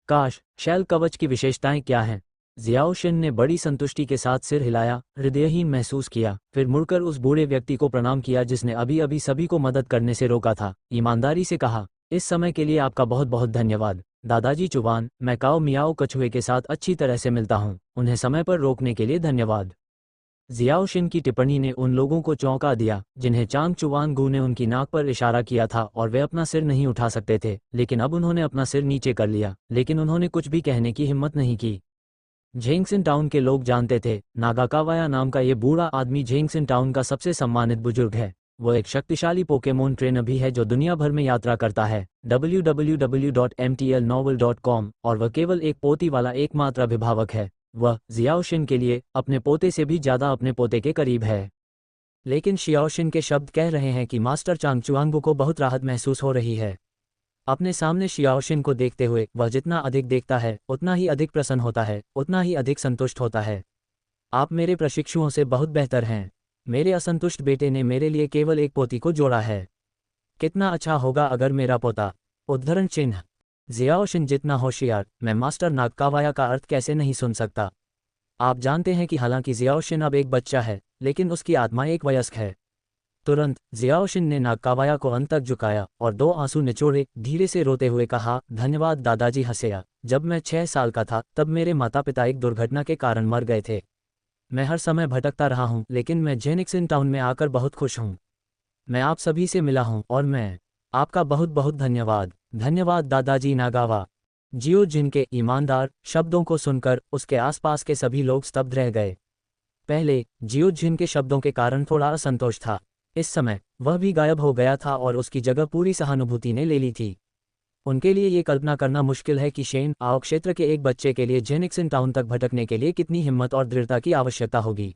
काश, शैल कवच की विशेषताएं क्या हैं? जियाओशिन ने बड़ी संतुष्टि के साथ सिर हिलाया, हृदयहीन महसूस किया, फिर मुड़कर उस बूढ़े व्यक्ति को प्रणाम किया जिसने अभी अभी सभी को मदद करने से रोका था। ईमानदारी से कहा, इस समय के लिए आपका बहुत बहुत धन्यवाद दादाजी चुवान। मैं काओ मियाओ कछुए के साथ अच्छी तरह से मिलता हूँ। उन्हें समय पर रोकने के लिए धन्यवाद। जियाओशिन की टिप्पणी ने उन लोगों को चौंका दिया जिन्हें चांग चुवान गू ने उनकी नाक पर इशारा किया था और वे अपना सिर नहीं उठा सकते थे, लेकिन अब उन्होंने अपना सिर नीचे कर लिया, लेकिन उन्होंने कुछ भी कहने की हिम्मत नहीं की। झेंगसिन टाउन के लोग जानते थे, नागाकावाया नाम का ये बूढ़ा आदमी झेंगसिन टाउन का सबसे सम्मानित बुजुर्ग है। वो एक शक्तिशाली पोकेमोन ट्रेनर भी है जो दुनिया भर में यात्रा करता है, www.mtlnovel.com, और वह केवल एक पोती वाला एकमात्र अभिभावक है। वह जियाओशिन के लिए अपने पोते से भी ज्यादा अपने पोते के करीब है। लेकिन शियाओशिन के शब्द कह रहे हैं कि मास्टर चांगचुआंगबू को बहुत राहत महसूस हो रही है। अपने सामने शियाओशिन को देखते हुए वह जितना अधिक देखता है उतना ही अधिक प्रसन्न होता है, उतना ही अधिक संतुष्ट होता है। आप मेरे प्रशिक्षुओं से बहुत बेहतर हैं। मेरे असंतुष्ट बेटे ने मेरे लिए केवल एक पोती को जोड़ा है। कितना अच्छा होगा अगर मेरा पोता। उद्धरण चिन्ह। जियाओशिन जितना होशियार, मैं मास्टर नागकावाया का अर्थ कैसे नहीं सुन सकता। आप जानते हैं कि हालांकि जियाओशिन अब एक बच्चा है, लेकिन उसकी आत्मा एक वयस्क है। तुरंत जियाओशिन ने नागकावाया को अंत तक झुकाया और 2 आंसू निचोड़े, धीरे से रोते हुए कहा, धन्यवाद दादाजी हसेया। जब मैं 6 साल का था तब मेरे माता पिता एक दुर्घटना के कारण मर गए थे। मैं हर समय भटकता रहा हूँ, लेकिन मैं जेनिक्सिन टाउन में आकर बहुत खुश हूँ। मैं आप सभी से मिला हूँ और मैं आपका बहुत बहुत धन्यवाद। धन्यवाद दादाजी नागावा। जियो जिन के ईमानदार शब्दों को सुनकर उसके आसपास के सभी लोग स्तब्ध रह गए। पहले जियो जिन के शब्दों के कारण थोड़ा असंतोष था। इस समय वह भी गायब हो गया था और उसकी जगह पूरी सहानुभूति ने ले ली थी। उनके लिए ये कल्पना करना मुश्किल है कि शेन आओ क्षेत्र के एक बच्चे के लिए जेनिक्सिन टाउन तक भटकने के लिए कितनी हिम्मत और दृढ़ता की आवश्यकता होगी।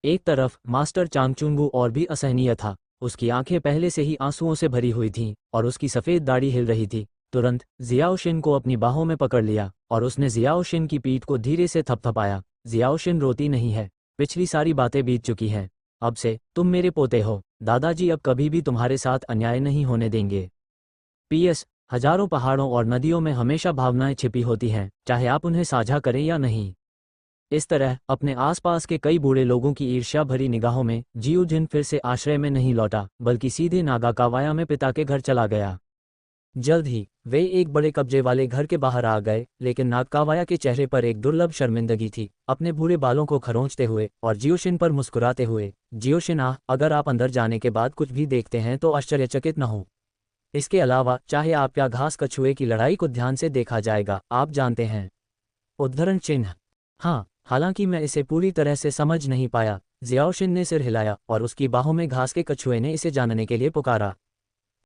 एक तरफ मास्टर चांगचुंगू और भी असहनीय था। उसकी आंखें पहले से ही आंसुओं से भरी हुई थीं और उसकी सफ़ेद दाढ़ी हिल रही थी। तुरंत जियाओशिन को अपनी बाहों में पकड़ लिया और उसने जियाओशिन की पीठ को धीरे से थपथपाया। जियाओशिन रोती नहीं है, पिछली सारी बातें बीत चुकी हैं। अब से तुम मेरे पोते हो। दादाजी अब कभी भी तुम्हारे साथ अन्याय नहीं होने देंगे। PS, हजारों पहाड़ों और नदियों में हमेशा भावनाएं छिपी होती हैं, चाहे आप उन्हें साझा करें या नहीं। इस तरह अपने आसपास के कई बूढ़े लोगों की ईर्ष्या भरी निगाहों में जियोजिन फिर से आश्रय में नहीं लौटा, बल्कि सीधे नागाकावाया में पिता के घर चला गया। जल्द ही वे एक बड़े कब्जे वाले घर के बाहर आ गए, लेकिन नागाकावाया के चेहरे पर एक दुर्लभ शर्मिंदगी थी। अपने भूरे बालों को खरोंचते हुए और जियोशिन पर मुस्कुराते हुए, जियोशिन, अगर आप अंदर जाने के बाद कुछ भी देखते हैं तो आश्चर्यचकित न हो। इसके अलावा चाहे आप या घास कछुए की लड़ाई को ध्यान से देखा जाएगा, आप जानते हैं। उद्धरण चिन्ह। हाँ, हालांकि मैं इसे पूरी तरह से समझ नहीं पाया। जियाओशिन ने सिर हिलाया और उसकी बाहों में घास के कछुए ने इसे जानने के लिए पुकारा।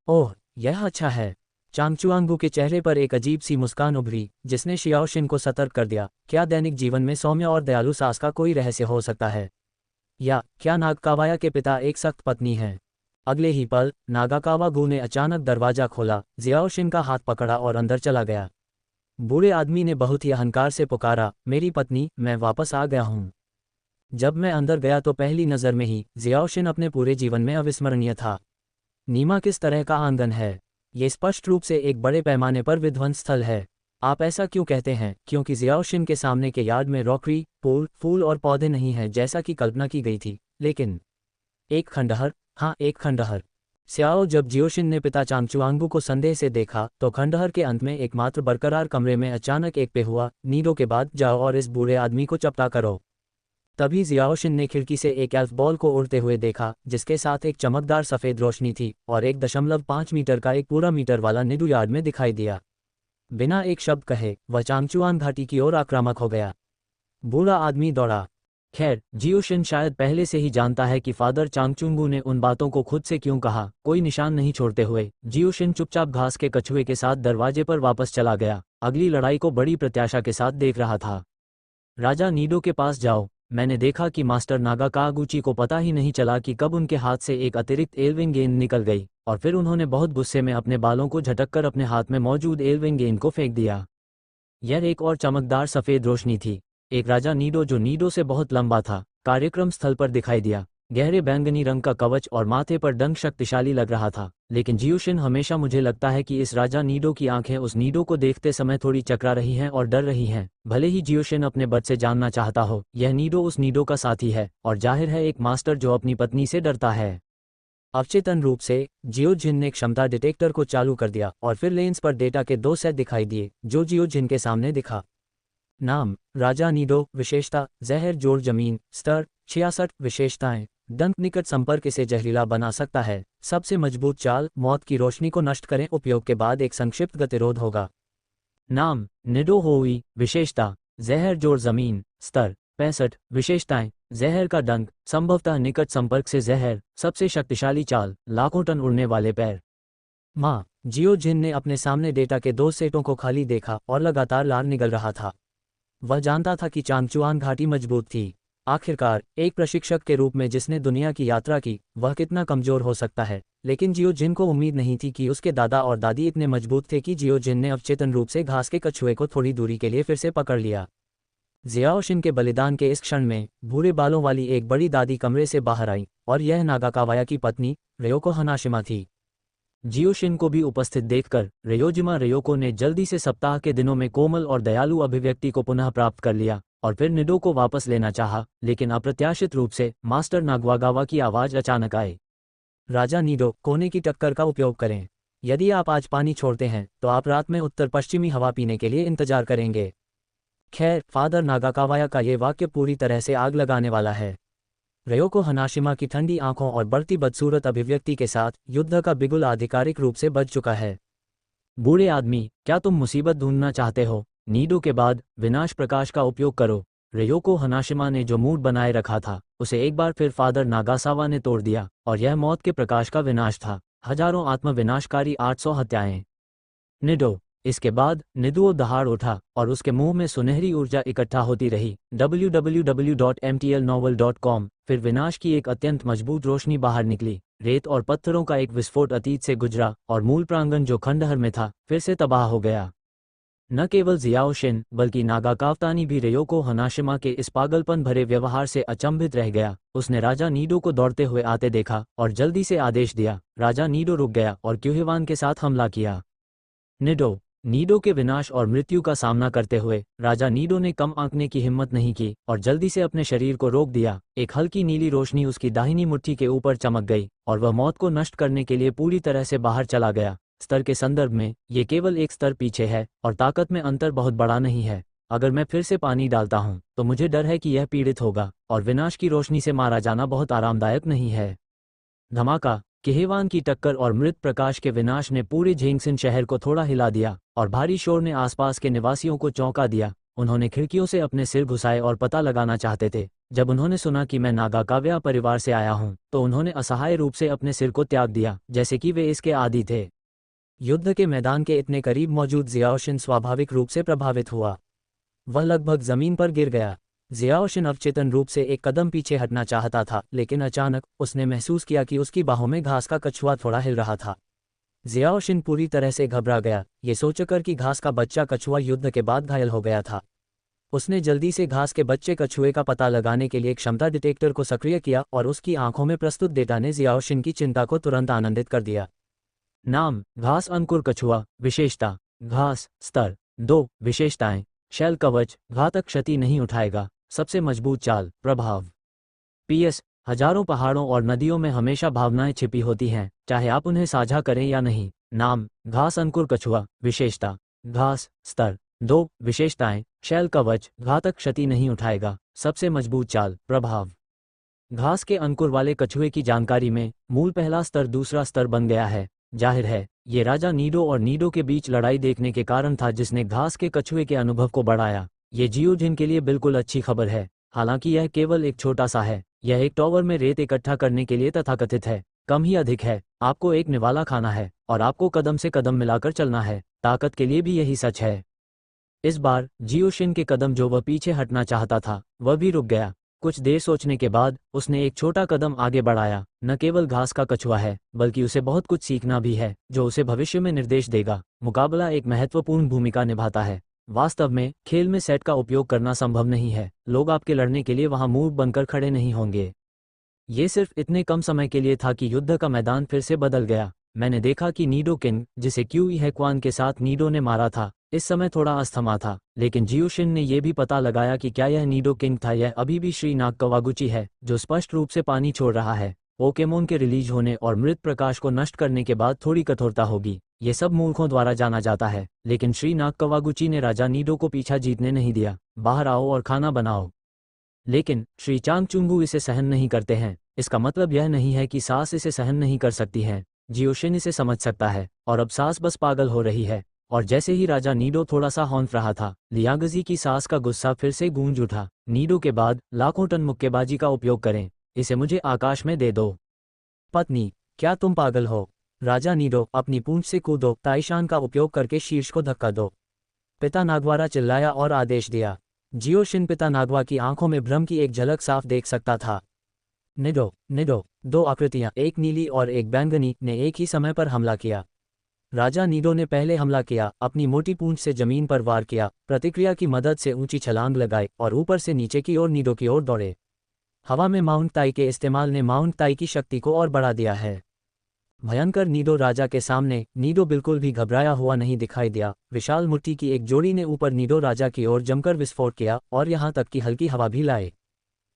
ओह, यह अच्छा है। चांगचुआंगबू के चेहरे पर एक अजीब सी मुस्कान उभरी, जिसने शियाओशिन को सतर्क कर दिया। क्या दैनिक जीवन में सौम्य और दयालु सास का कोई रहस्य हो सकता है? या क्या नागाकावाया के पिता एक सख्त पत्नी हैं? अगले ही पल नागाकावागू ने अचानक दरवाजा खोला, जियाओशिन का हाथ पकड़ा और अंदर चला गया। बूढ़े आदमी ने बहुत ही अहंकार से पुकारा, मेरी पत्नी, मैं वापस आ गया हूँ। जब मैं अंदर गया तो पहली नज़र में ही जियाओशिन अपने पूरे जीवन में अविस्मरणीय था। नीमा किस तरह का आंगन है? ये स्पष्ट रूप से एक बड़े पैमाने पर विध्वंस स्थल है। आप ऐसा क्यों कहते हैं? क्योंकि जियाओशिन के सामने के यार्ड में रॉकरी, पूल, फूल और पौधे नहीं हैं जैसा कि कल्पना की गई थी, लेकिन एक खंडहर। हाँ, एक खंडहर। स्याओ, जब जियोशिन ने पिता चांगचुआंगबू को संदेह से देखा तो खंडहर के अंत में एकमात्र बरकरार कमरे में अचानक एक पे हुआ, नीडो के बाद जाओ और इस बूढ़े आदमी को चपटा करो। तभी जियाओशिन ने खिड़की से एक एल्फ बॉल को उड़ते हुए देखा, जिसके साथ एक चमकदार सफ़ेद रोशनी थी और 1.5 मीटर का एक पूरा मीटर वाला निडू यार्ड में दिखाई दिया। बिना एक शब्द कहे वह चांगचुआन घाटी की ओर आक्रामक हो गया। बूढ़ा आदमी दौड़ा। खैर, जियोशिन शायद पहले से ही जानता है कि फादर चांगचुंगू ने उन बातों को खुद से क्यों कहा। कोई निशान नहीं छोड़ते हुए जियोशिन चुपचाप घास के कछुए के साथ दरवाजे पर वापस चला गया। अगली लड़ाई को बड़ी प्रत्याशा के साथ देख रहा था। राजा नीडो के पास जाओ। मैंने देखा कि मास्टर नागाकागुची को पता ही नहीं चला कि कब उनके हाथ से एक अतिरिक्त एल्विंग गेंद निकल गई और फिर उन्होंने बहुत गुस्से में अपने बालों को झटककर अपने हाथ में मौजूद एल्विंग गेंद को फेंक दिया। यह एक और चमकदार सफ़ेद रोशनी थी। एक राजा नीडो जो नीडो से बहुत लंबा था, कार्यक्रम स्थल पर दिखाई दिया। गहरे बैंगनी रंग का कवच और माथे पर डंक शक्तिशाली लग रहा था, लेकिन जियोशिन, हमेशा मुझे लगता है कि इस राजा नीडो की आंखें उस नीडो को देखते समय थोड़ी चकरा रही हैं और डर रही हैं। भले ही जियोशिन अपने बद से जानना चाहता हो, यह नीडो उस नीडो का साथी है और जाहिर है एक मास्टर जो अपनी पत्नी से डरता है। अवचेतन रूप से जियोजिन ने क्षमता डिटेक्टर को चालू कर दिया और फिर लेंस पर डेटा के 2 सेट दिखाई दिए जो जियोजिन के सामने दिखा। नाम, राजा नीडो। विशेषता, जहर जोड़ जमीन। स्तर, 66। विशेषताएं, डंक निकट संपर्क इसे जहरीला बना सकता है। सबसे मजबूत चाल, मौत की रोशनी को नष्ट करें। उपयोग के बाद एक संक्षिप्त गतिरोध होगा। नाम, निडो होई। विशेषता, जहर जोड़ जमीन। स्तर, 65। विशेषताएं, जहर का डंक, संभवतः निकट संपर्क से जहर। सबसे शक्तिशाली चाल, लाखों टन उड़ने वाले पैर। माँ, जियोजिन ने अपने सामने डेटा के 2 सेटों को खाली देखा और लगातार लार निगल रहा था। वह जानता था कि चांगचुआन घाटी मजबूत थी। आखिरकार, एक प्रशिक्षक के रूप में जिसने दुनिया की यात्रा की, वह कितना कमजोर हो सकता है। लेकिन जियोजिन को उम्मीद नहीं थी कि उसके दादा और दादी इतने मजबूत थे कि जियोजिन ने अवचेतन रूप से घास के कछुए को थोड़ी दूरी के लिए फिर से पकड़ लिया। जियाओशिन के बलिदान के इस क्षण में भूरे बालों वाली एक बड़ी दादी कमरे से बाहर आई और यह नागाकावाया की पत्नी रेयोको हनाशिमा थी। जियोशिन को भी उपस्थित देखकर रेयोजिमा रेयोको ने जल्दी से सप्ताह के दिनों में कोमल और दयालु अभिव्यक्ति को पुनः प्राप्त कर लिया और फिर निडो को वापस लेना चाहा, लेकिन अप्रत्याशित रूप से मास्टर नागवागावा की आवाज अचानक आई। राजा नीडो, कोने की टक्कर का उपयोग करें। यदि आप आज पानी छोड़ते हैं तो आप रात में उत्तर पश्चिमी हवा पीने के लिए इंतजार करेंगे। खैर, फादर नागाकावाया का ये वाक्य पूरी तरह से आग लगाने वाला है। रेयोको हनाशिमा की ठंडी आंखों और बढ़ती बदसूरत अभिव्यक्ति के साथ युद्ध का बिगुल आधिकारिक रूप से बज चुका है। बूढ़े आदमी, क्या तुम मुसीबत ढूंढना चाहते हो? नीडो के बाद विनाश प्रकाश का उपयोग करो। रेयोको हनाशिमा ने जो मूड बनाए रखा था उसे एक बार फिर फादर नागासावा ने तोड़ दिया और यह मौत के प्रकाश का विनाश था। हजारों आत्म विनाशकारी 800 हत्याएं। निडो, इसके बाद निदुओ दहाड़ उठा और उसके मुंह में सुनहरी ऊर्जा इकट्ठा होती रही। www.mtlnovel.com। फिर विनाश की एक अत्यंत मजबूत रोशनी बाहर निकली। रेत और पत्थरों का एक विस्फोट अतीत से गुजरा और मूल प्रांगण जो खंडहर में था फिर से तबाह हो गया। न केवल जियाओ शिन बल्कि नागा काफ्तानी भी रेयोको हनाशिमा के इस पागलपन भरे व्यवहार से अचंभित रह गया। उसने राजा नीडो को दौड़ते हुए आते देखा और जल्दी से आदेश दिया। राजा नीडो रुक गया और क्यूहिवान के साथ हमला किया। नीडो के विनाश और मृत्यु का सामना करते हुए राजा नीडो ने कम आंकने की हिम्मत नहीं की और जल्दी से अपने शरीर को रोक दिया। एक हल्की नीली रोशनी उसकी दाहिनी मुट्ठी के ऊपर चमक गई और वह मौत को नष्ट करने के लिए पूरी तरह से बाहर चला गया। स्तर के संदर्भ में ये केवल एक स्तर पीछे है और ताकत में अंतर बहुत बड़ा नहीं है। अगर मैं फिर से पानी डालता हूं तो मुझे डर है कि यह पीड़ित होगा और विनाश की रोशनी से मारा जाना बहुत आरामदायक नहीं है। धमाका। केहेवान की टक्कर और मृत प्रकाश के विनाश ने पूरे झेंगसिन शहर को थोड़ा हिला दिया और भारी शोर ने आसपास के निवासियों को चौंका दिया। उन्होंने खिड़कियों से अपने सिर घुसाए और पता लगाना चाहते थे। जब उन्होंने सुना कि मैं नागा काव्या परिवार से आया हूं तो उन्होंने असहाय रूप से अपने सिर को त्याग दिया जैसे कि वे इसके आदी थे। युद्ध के मैदान के इतने करीब मौजूद जियाओशिन स्वाभाविक रूप से प्रभावित हुआ। वह लगभग जमीन पर गिर गया। जियाओशिन अवचेतन रूप से एक कदम पीछे हटना चाहता था लेकिन अचानक उसने महसूस किया कि उसकी बाहों में घास का कछुआ थोड़ा हिल रहा था। जियाओशिन पूरी तरह से घबरा गया, ये सोचकर कि घास का बच्चा कछुआ युद्ध के बाद घायल हो गया था। उसने जल्दी से घास के बच्चे कछुए का पता लगाने के लिए क्षमता डिटेक्टर को सक्रिय किया और उसकी आंखों में प्रस्तुत डेटा ने जियाओशिन की चिंता को तुरंत आनंदित कर दिया। नाम घास अंकुर कछुआ। विशेषता घास स्तर 2। विशेषताएं शैल कवच घातक क्षति नहीं उठाएगा। सबसे मजबूत चाल प्रभाव। पीएस हजारों पहाड़ों और नदियों में हमेशा भावनाएं छिपी होती हैं, चाहे आप उन्हें साझा करें या नहीं। नाम घास अंकुर कछुआ। विशेषता घास स्तर 2। विशेषताएं शैल कवच घातक क्षति नहीं उठाएगा। सबसे मजबूत चाल प्रभाव। घास के अंकुर वाले कछुए की जानकारी में मूल पहला स्तर दूसरा स्तर बन गया है। जाहिर है ये राजा नीडो और नीडो के बीच लड़ाई देखने के कारण था जिसने घास के कछुए के अनुभव को बढ़ाया। ये जियोजिन के लिए बिल्कुल अच्छी खबर है। हालांकि यह केवल एक छोटा सा है। यह एक टॉवर में रेत इकट्ठा करने के लिए तथाकथित है। कम ही अधिक है। आपको एक निवाला खाना है और आपको कदम से कदम मिलाकर चलना है। ताकत के लिए भी यही सच है। इस बार जियोशिन के कदम जो वह पीछे हटना चाहता था वह भी रुक गया। कुछ देर सोचने के बाद उसने एक छोटा कदम आगे बढ़ाया। न केवल घास का कछुआ है बल्कि उसे बहुत कुछ सीखना भी है जो उसे भविष्य में निर्देश देगा। मुकाबला एक महत्वपूर्ण भूमिका निभाता है। वास्तव में खेल में सेट का उपयोग करना संभव नहीं है। लोग आपके लड़ने के लिए वहां मूर्ख बनकर खड़े नहीं होंगे। ये सिर्फ इतने कम समय के लिए था कि युद्ध का मैदान फिर से बदल गया। मैंने देखा कि नीडो किंग जिसे क्यूई हैक्वान के साथ नीडो ने मारा था इस समय थोड़ा अस्थमा था, लेकिन जियोशिन ने यह भी पता लगाया कि क्या यह नीडो किंग था। यह अभी भी श्री नाग कवागुची है जो स्पष्ट रूप से पानी छोड़ रहा है। पोकेमोन के रिलीज होने और मृत प्रकाश को नष्ट करने के बाद थोड़ी कठोरता होगी। ये सब मूर्खों द्वारा जाना जाता है, लेकिन श्री नाग कवागुची ने राजा नीडो को पीछा जीतने नहीं दिया। बाहर आओ और खाना बनाओ। लेकिन श्री चांगचुंगू इसे सहन नहीं करते हैं। इसका मतलब यह नहीं है कि सास इसे सहन नहीं कर सकती है। जियोशिन इसे समझ सकता है और अब सास बस पागल हो रही है। और जैसे ही राजा नीडो थोड़ा सा हौंफ रहा था, लियागजी की सास का गुस्सा फिर से गूंज उठा। नीडो के बाद लाखों टन मुक्केबाजी का उपयोग करें। इसे मुझे आकाश में दे दो। पत्नी, क्या तुम पागल हो? राजा नीडो, अपनी पूंछ से कूदो। ताइशान का उपयोग करके शीर्ष को धक्का दो। पिता नागवारा चिल्लाया और आदेश दिया। जियोशिन पिता नागवा की आंखों में भ्रम की एक झलक साफ देख सकता था। निडो, दो आकृतियां, एक नीली और एक बैंगनी, ने एक ही समय पर हमला किया। राजा नीडो ने पहले हमला किया, अपनी मोटी पूंछ से जमीन पर वार किया, प्रतिक्रिया की मदद से ऊंची छलांग लगाई और ऊपर से नीचे की ओर नीडो की ओर दौड़े। हवा में माउंट ताई के इस्तेमाल ने माउंट ताई की शक्ति को और बढ़ा दिया है। भयंकर नीडो राजा के सामने नीडो बिल्कुल भी घबराया हुआ नहीं दिखाई दिया। विशाल मुट्ठी की एक जोड़ी ने ऊपर नीडो राजा की ओर जमकर विस्फोट किया और यहां तक कि हल्की हवा भी लाए।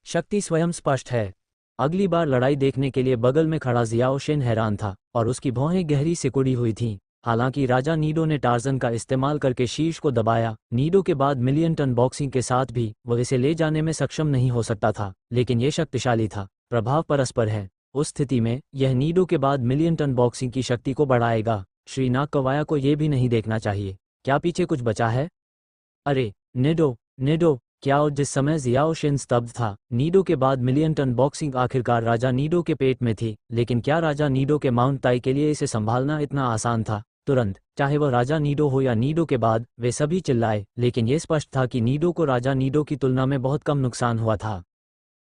शक्ति स्वयं स्पष्ट है। अगली बार लड़ाई देखने के लिए बगल में खड़ा जियाओशिन हैरान था और उसकी भौहें गहरी सिकुड़ी हुई थीं। हालांकि राजा नीडो ने टार्जन का इस्तेमाल करके शीर्ष को दबाया। नीडो के बाद मिलियन टन बॉक्सिंग के साथ भी वह इसे ले जाने में सक्षम नहीं हो सकता था, लेकिन यह शक्तिशाली था। प्रभाव परस्पर है। उस स्थिति में यह नीडो के बाद मिलियन टन बॉक्सिंग की शक्ति को बढ़ाएगा। श्री नाग कवाया को यह भी नहीं देखना चाहिए। क्या पीछे कुछ बचा है? अरे निडो क्या? और जिस समय जियाओशिन स्तब्ध था, नीडो के बाद मिलियन टन बॉक्सिंग आखिरकार राजा नीडो के पेट में थी। लेकिन क्या राजा नीडो के माउंट ताई के लिए इसे संभालना इतना आसान था? तुरंत, चाहे वह राजा नीडो हो या नीडो के बाद, वे सभी चिल्लाए, लेकिन यह स्पष्ट था कि नीडो को राजा नीडो की तुलना में बहुत कम नुकसान हुआ था।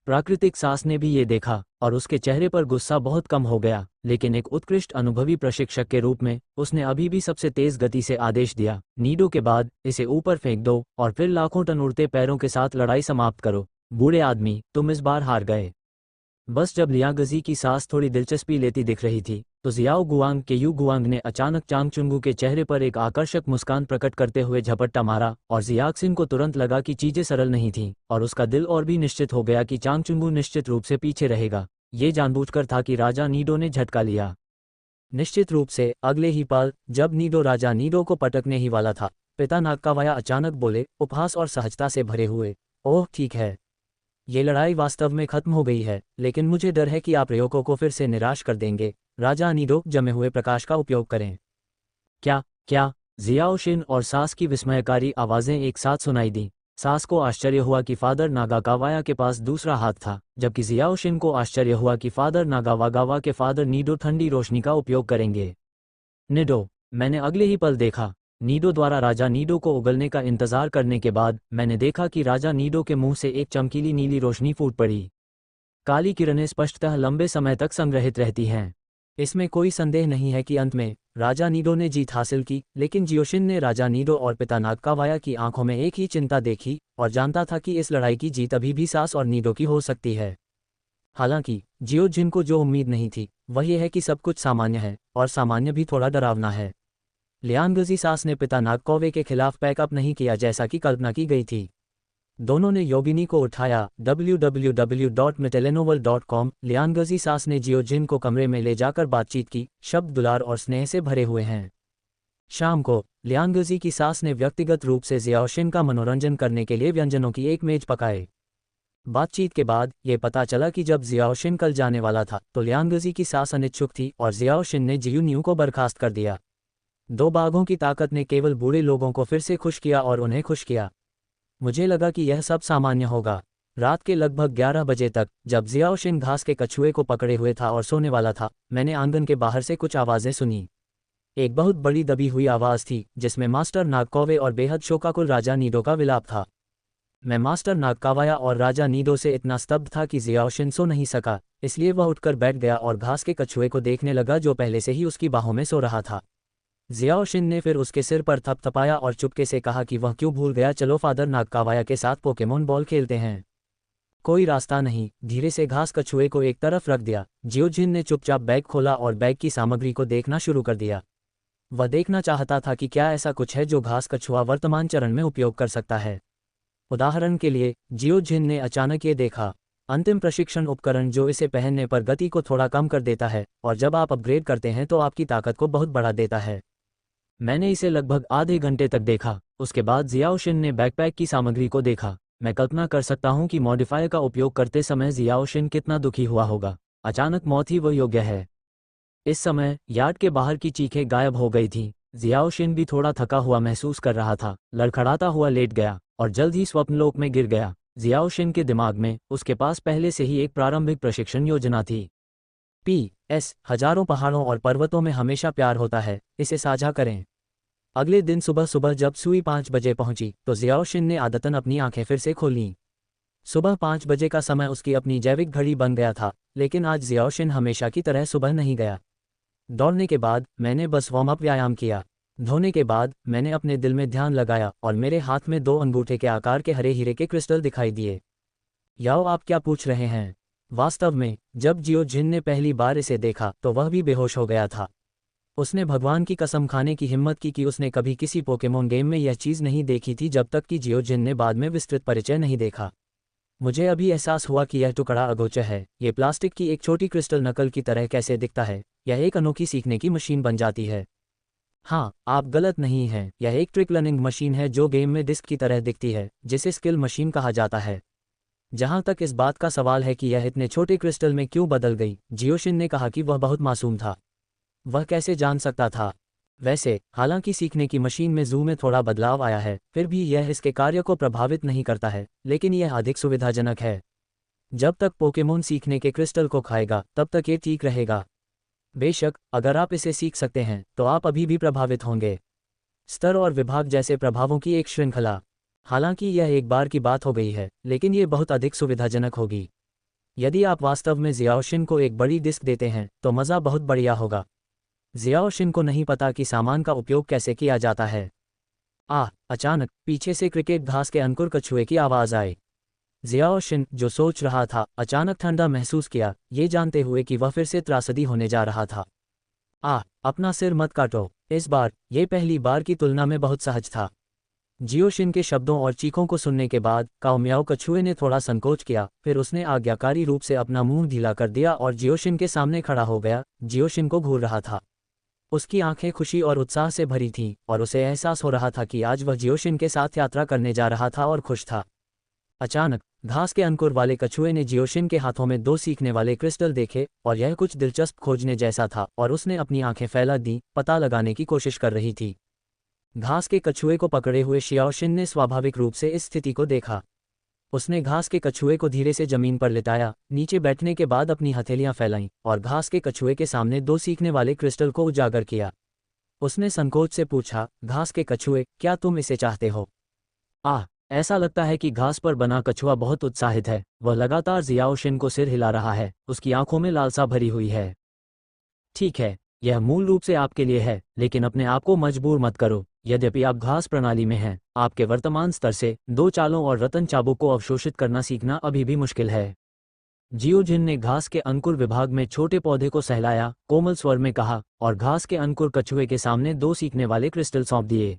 प्राकृतिक सास ने भी ये देखा और उसके चेहरे पर गुस्सा बहुत कम हो गया, लेकिन एक उत्कृष्ट अनुभवी प्रशिक्षक के रूप में उसने अभी भी सबसे तेज गति से आदेश दिया, नीडो के बाद इसे ऊपर फेंक दो और फिर लाखों टन उड़ते पैरों के साथ लड़ाई समाप्त करो। बूढ़े आदमी, तुम इस बार हार गए। बस जब लियांगजी की सास थोड़ी दिलचस्पी लेती दिख रही थी तो जियाओ गुआंग के यू गुआंग ने अचानक चांगचुंगू के चेहरे पर एक आकर्षक मुस्कान प्रकट करते हुए झपट्टा मारा और जियाक्सिन को तुरंत लगा कि चीजें सरल नहीं थीं और उसका दिल और भी निश्चित हो गया कि चांगचुंगू निश्चित रूप से पीछे रहेगा। ये जानबूझकर था कि राजा नीडो ने झटका लिया। निश्चित रूप से अगले ही पल जब नीडो राजा नीडो को पटकने ही वाला था, पिता नागकावाया अचानक बोले, उपहास और सहजता से भरे हुए, ओह ठीक है, ये लड़ाई वास्तव में खत्म हो गई है, लेकिन मुझे डर है कि आप प्रयोगों को फिर से निराश कर देंगे। राजा नीडो, जमे हुए प्रकाश का उपयोग करें। क्या क्या जियाओ शिन और सास की विस्मयकारी आवाजें एक साथ सुनाई दी। सास को आश्चर्य हुआ कि फादर नागाकावाया के पास दूसरा हाथ था, जबकि जियाओ शिन को आश्चर्य हुआ कि फादर नागावागावा के फादर नीडो ठंडी रोशनी का उपयोग करेंगे। निडो, मैंने अगले ही पल देखा। नीडो द्वारा राजा नीडो को उगलने का इंतजार करने के बाद मैंने देखा कि राजा नीडो के मुंह से एक चमकीली नीली रोशनी फूट पड़ी। काली किरणें स्पष्टतः लंबे समय तक संग्रहित रहती हैं। इसमें कोई संदेह नहीं है कि अंत में राजा नीडो ने जीत हासिल की, लेकिन जियोशिन ने राजा नीडो और पिता नागकावाया की आंखों में एक ही चिंता देखी और जानता था कि इस लड़ाई की जीत अभी भी सास और नीडो की हो सकती है। हालांकि जियोजिन को जो उम्मीद नहीं थी वह यह है कि सब कुछ सामान्य है, और सामान्य भी थोड़ा डरावना है। लियांगजी सास ने पिता नागकौवे के खिलाफ पैकअप नहीं किया जैसा कि कल्पना की गई थी। दोनों ने योगिनी को उठाया। www.metelenovel.com। लियांगजी सास ने जियोजिन को कमरे में ले जाकर बातचीत की, शब्द दुलार और स्नेह से भरे हुए हैं। शाम को लियांगजी की सास ने व्यक्तिगत रूप से जियाओशिन का मनोरंजन करने के लिए व्यंजनों की एक मेज पकाए। बातचीत के बाद ये पता चला कि जब जियाओशिन कल जाने वाला था तो लियांगजी की सास अनिच्छुक थी और जियाओशिन ने जियून्यू को बर्खास्त कर दिया। दो बाघों की ताकत ने केवल बूढ़े लोगों को फिर से खुश किया और उन्हें खुश किया। मुझे लगा कि यह सब सामान्य होगा। रात के लगभग 11 बजे तक, जब जियाओशिन घास के कछुए को पकड़े हुए था और सोने वाला था, मैंने आंगन के बाहर से कुछ आवाजें सुनी। एक बहुत बड़ी दबी हुई आवाज थी जिसमें मास्टर नागकौवे और बेहद शोकाकुल राजा नीडो का विलाप था। मैं मास्टर नागकावाया और राजा नीडो से इतना स्तब्ध था कि जियाओशिन सो नहीं सका, इसलिए वह उठकर बैठ गया और घास के कछुए को देखने लगा जो पहले से ही उसकी बाहों में सो रहा था। जियाओशिन ने फिर उसके सिर पर थपथपाया और चुपके से कहा कि वह क्यों भूल गया, चलो फादर नागकावाया के साथ पोकेमोन बॉल खेलते हैं। कोई रास्ता नहीं, धीरे से घास कछुए को एक तरफ रख दिया। जियोजिन ने चुपचाप बैग खोला और बैग की सामग्री को देखना शुरू कर दिया। वह देखना चाहता था कि क्या ऐसा कुछ है जो घास कछुआ वर्तमान चरण में उपयोग कर सकता है। उदाहरण के लिए, जियोजिन ने अचानक ये देखा, अंतिम प्रशिक्षण उपकरण जो इसे पहनने पर गति को थोड़ा कम कर देता है और जब आप अपग्रेड करते हैं तो आपकी ताकत को बहुत बढ़ा देता है। मैंने इसे लगभग आधे घंटे तक देखा। उसके बाद जियाओशिन ने बैकपैक की सामग्री को देखा। मैं कल्पना कर सकता हूं कि मॉडिफायर का उपयोग करते समय जियाओशिन कितना दुखी हुआ होगा। अचानक मौत ही वह योग्य है। इस समय यार्ड के बाहर की चीखें गायब हो गई थीं। जियाओशिन भी थोड़ा थका हुआ महसूस कर रहा था, लड़खड़ाता हुआ लेट गया और जल्द ही स्वप्नलोक में गिर गया। जियाओशिन के दिमाग में उसके पास पहले से ही एक प्रारंभिक प्रशिक्षण योजना थी। PS, हजारों पहाड़ों और पर्वतों में हमेशा प्यार होता है, इसे साझा करें। अगले दिन सुबह सुबह जब सुई 5 बजे पहुंची तो जियाओशिन ने आदतन अपनी आंखें फिर से खोलीं। सुबह 5 बजे का समय उसकी अपनी जैविक घड़ी बन गया था, लेकिन आज जियाओशिन हमेशा की तरह सुबह नहीं गया। दौड़ने के बाद मैंने बस वार्म अप व्यायाम किया। धोने के बाद मैंने अपने दिल में ध्यान लगाया और मेरे हाथ में 2 अंगूठे के आकार के हरे हीरे के क्रिस्टल दिखाई दिए। याओ, आप क्या पूछ रहे हैं? वास्तव में जब जियोजिन ने पहली बार इसे देखा तो वह भी बेहोश हो गया था। उसने भगवान की कसम खाने की हिम्मत की कि उसने कभी किसी पोकेमोन गेम में यह चीज़ नहीं देखी थी जब तक कि जियोजिन ने बाद में विस्तृत परिचय नहीं देखा। मुझे अभी एहसास हुआ कि यह टुकड़ा अगोचर है। ये प्लास्टिक की एक छोटी क्रिस्टल नकल की तरह कैसे दिखता है। यह एक अनोखी सीखने की मशीन बन जाती है। हाँ, आप गलत नहीं हैं, यह एक ट्रिक लर्निंग मशीन है जो गेम में डिस्क की तरह दिखती है, जिसे स्किल मशीन कहा जाता है। जहाँ तक इस बात का सवाल है कि यह इतने छोटे क्रिस्टल में क्यों बदल गई, जियोशिन ने कहा कि वह बहुत मासूम था। वह कैसे जान सकता था? वैसे, हालांकि सीखने की मशीन में ज़ू में थोड़ा बदलाव आया है, फिर भी यह इसके कार्य को प्रभावित नहीं करता है, लेकिन यह अधिक सुविधाजनक है। जब तक पोकेमोन सीखने के क्रिस्टल को खाएगा तब तक ये ठीक रहेगा। बेशक, अगर आप इसे सीख सकते हैं तो आप अभी भी प्रभावित होंगे। स्तर और विभाग जैसे प्रभावों की एक श्रृंखला। हालांकि यह एक बार की बात हो गई है, लेकिन ये बहुत अधिक सुविधाजनक होगी। यदि आप वास्तव में जियाओशिन को एक बड़ी डिस्क देते हैं तो मज़ा बहुत बढ़िया होगा। जियाओशिन को नहीं पता कि सामान का उपयोग कैसे किया जाता है। अचानक पीछे से क्रिकेट घास के अंकुर कछुए की आवाज़ आई। जियाओशिन, जो सोच रहा था, अचानक ठंडा महसूस किया, ये जानते हुए कि वह फिर से त्रासदी होने जा रहा था। अपना सिर मत काटो। इस बार ये पहली बार की तुलना में बहुत सहज था। जियोशिन के शब्दों और चीखों को सुनने के बाद काओ म्याओ कछुए ने थोड़ा संकोच किया, फिर उसने आज्ञाकारी रूप से अपना मुंह ढीला कर दिया और जियोशिन के सामने खड़ा हो गया। जियोशिन को घूर रहा था। उसकी आंखें खुशी और उत्साह से भरी थीं और उसे एहसास हो रहा था कि आज वह जियोशिन के साथ यात्रा करने जा रहा था और खुश था। अचानक घास के अंकुर वाले कछुए ने जियोशिन के हाथों में 2 सीखने वाले क्रिस्टल देखे और यह कुछ दिलचस्प खोजने जैसा था और उसने अपनी आंखें फैला दी, पता लगाने की कोशिश कर रही थी। घास के कछुए को पकड़े हुए शियाओशिन ने स्वाभाविक रूप से इस स्थिति को देखा। उसने घास के कछुए को धीरे से जमीन पर लिटाया, नीचे बैठने के बाद अपनी हथेलियां फैलाईं और घास के कछुए के सामने 2 सीखने वाले क्रिस्टल को उजागर किया। उसने संकोच से पूछा, घास के कछुए, क्या तुम इसे चाहते हो? ऐसा लगता है कि घास पर बना कछुआ बहुत उत्साहित है। वह लगातार जियाओशिन को सिर हिला रहा है, उसकी आंखों में लालसा भरी हुई है। ठीक है, यह मूल रूप से आपके लिए है, लेकिन अपने आप को मजबूर मत करो। यद्यपि आप घास प्रणाली में हैं, आपके वर्तमान स्तर से 2 चालों और रतन चाबुक को अवशोषित करना सीखना अभी भी मुश्किल है। जियोजिन ने घास के अंकुर विभाग में छोटे पौधे को सहलाया, कोमल स्वर में कहा, और घास के अंकुर कछुए के सामने 2 सीखने वाले क्रिस्टल सौंप दिए।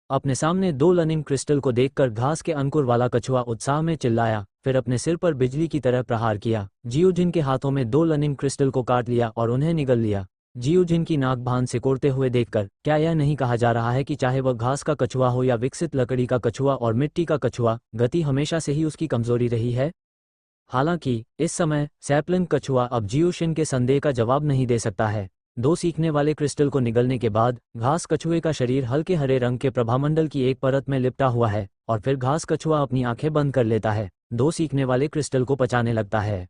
अपने सामने 2 लर्निंग क्रिस्टल को देखकर घास के अंकुर वाला कछुआ उत्साह में चिल्लाया, फिर अपने सिर पर बिजली की तरह प्रहार किया। जियोजिन के हाथों में 2 लर्निंग क्रिस्टल को काट लिया और उन्हें निगल लिया। जियोजिन की नाक भान सिकोड़ते हुए देखकर, क्या यह नहीं कहा जा रहा है कि चाहे वह घास का कछुआ हो या विकसित लकड़ी का कछुआ और मिट्टी का कछुआ, गति हमेशा से ही उसकी कमजोरी रही है? हालांकि इस समय सैपलिन कछुआ अब जियोशिन के संदेह का जवाब नहीं दे सकता है। 2 सीखने वाले क्रिस्टल को निगलने के बाद घास कछुए का शरीर हल्के हरे रंग के प्रभामंडल की एक परत में लिपटा हुआ है और फिर घास कछुआ अपनी आंखें बंद कर लेता है, 2 सीखने वाले क्रिस्टल को पचाने लगता है।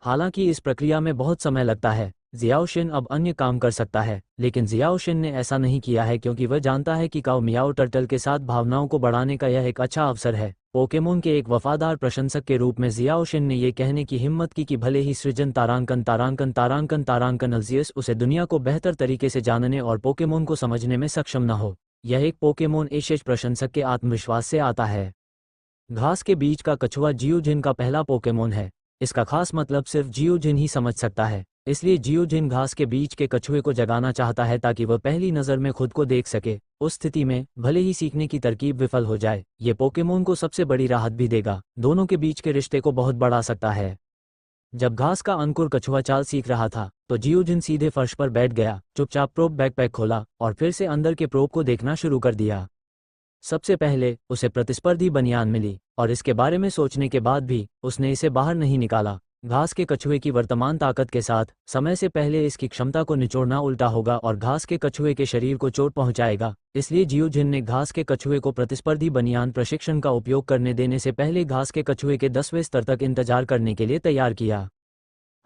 हालांकि इस प्रक्रिया में बहुत समय लगता है। जियाओशिन अब अन्य काम कर सकता है, लेकिन जियाओशिन ने ऐसा नहीं किया है क्योंकि वह जानता है कि काओ मियाओ टर्टल के साथ भावनाओं को बढ़ाने का यह एक अच्छा अवसर है। पोकेमोन के एक वफादार प्रशंसक के रूप में जियाओशिन ने यह कहने की हिम्मत की कि भले ही सृजन तारांकन अल्जियस उसे दुनिया को बेहतर तरीके से जानने और पोकेमोन को समझने में सक्षम न हो, यह एक पोकेमोन एशेज प्रशंसक के आत्मविश्वास से आता है। घास के बीच का कछुआ जियोजिन का पहला पोकेमोन है। इसका खास मतलब सिर्फ जियोजिन ही समझ सकता है, इसलिए जियोजिन घास के बीच के कछुए को जगाना चाहता है ताकि वह पहली नज़र में खुद को देख सके। उस स्थिति में भले ही सीखने की तरकीब विफल हो जाए, ये पोकेमोन को सबसे बड़ी राहत भी देगा, दोनों के बीच के रिश्ते को बहुत बढ़ा सकता है। जब घास का अंकुर कछुआ चाल सीख रहा था तो जियोजिन सीधे फर्श पर बैठ गया, चुपचाप प्रोब बैकपैक खोला और फिर से अंदर के प्रोब को देखना शुरू कर दिया। सबसे पहले उसे प्रतिस्पर्धी बनियान मिली और इसके बारे में सोचने के बाद भी उसने इसे बाहर नहीं निकाला। घास के कछुए की वर्तमान ताकत के साथ समय से पहले इसकी क्षमता को निचोड़ना उल्टा होगा और घास के कछुए के शरीर को चोट पहुंचाएगा। इसलिए जियोजिन ने घास के कछुए को प्रतिस्पर्धी बनियान प्रशिक्षण का उपयोग करने देने से पहले घास के कछुए के 10वें स्तर तक इंतजार करने के लिए तैयार किया।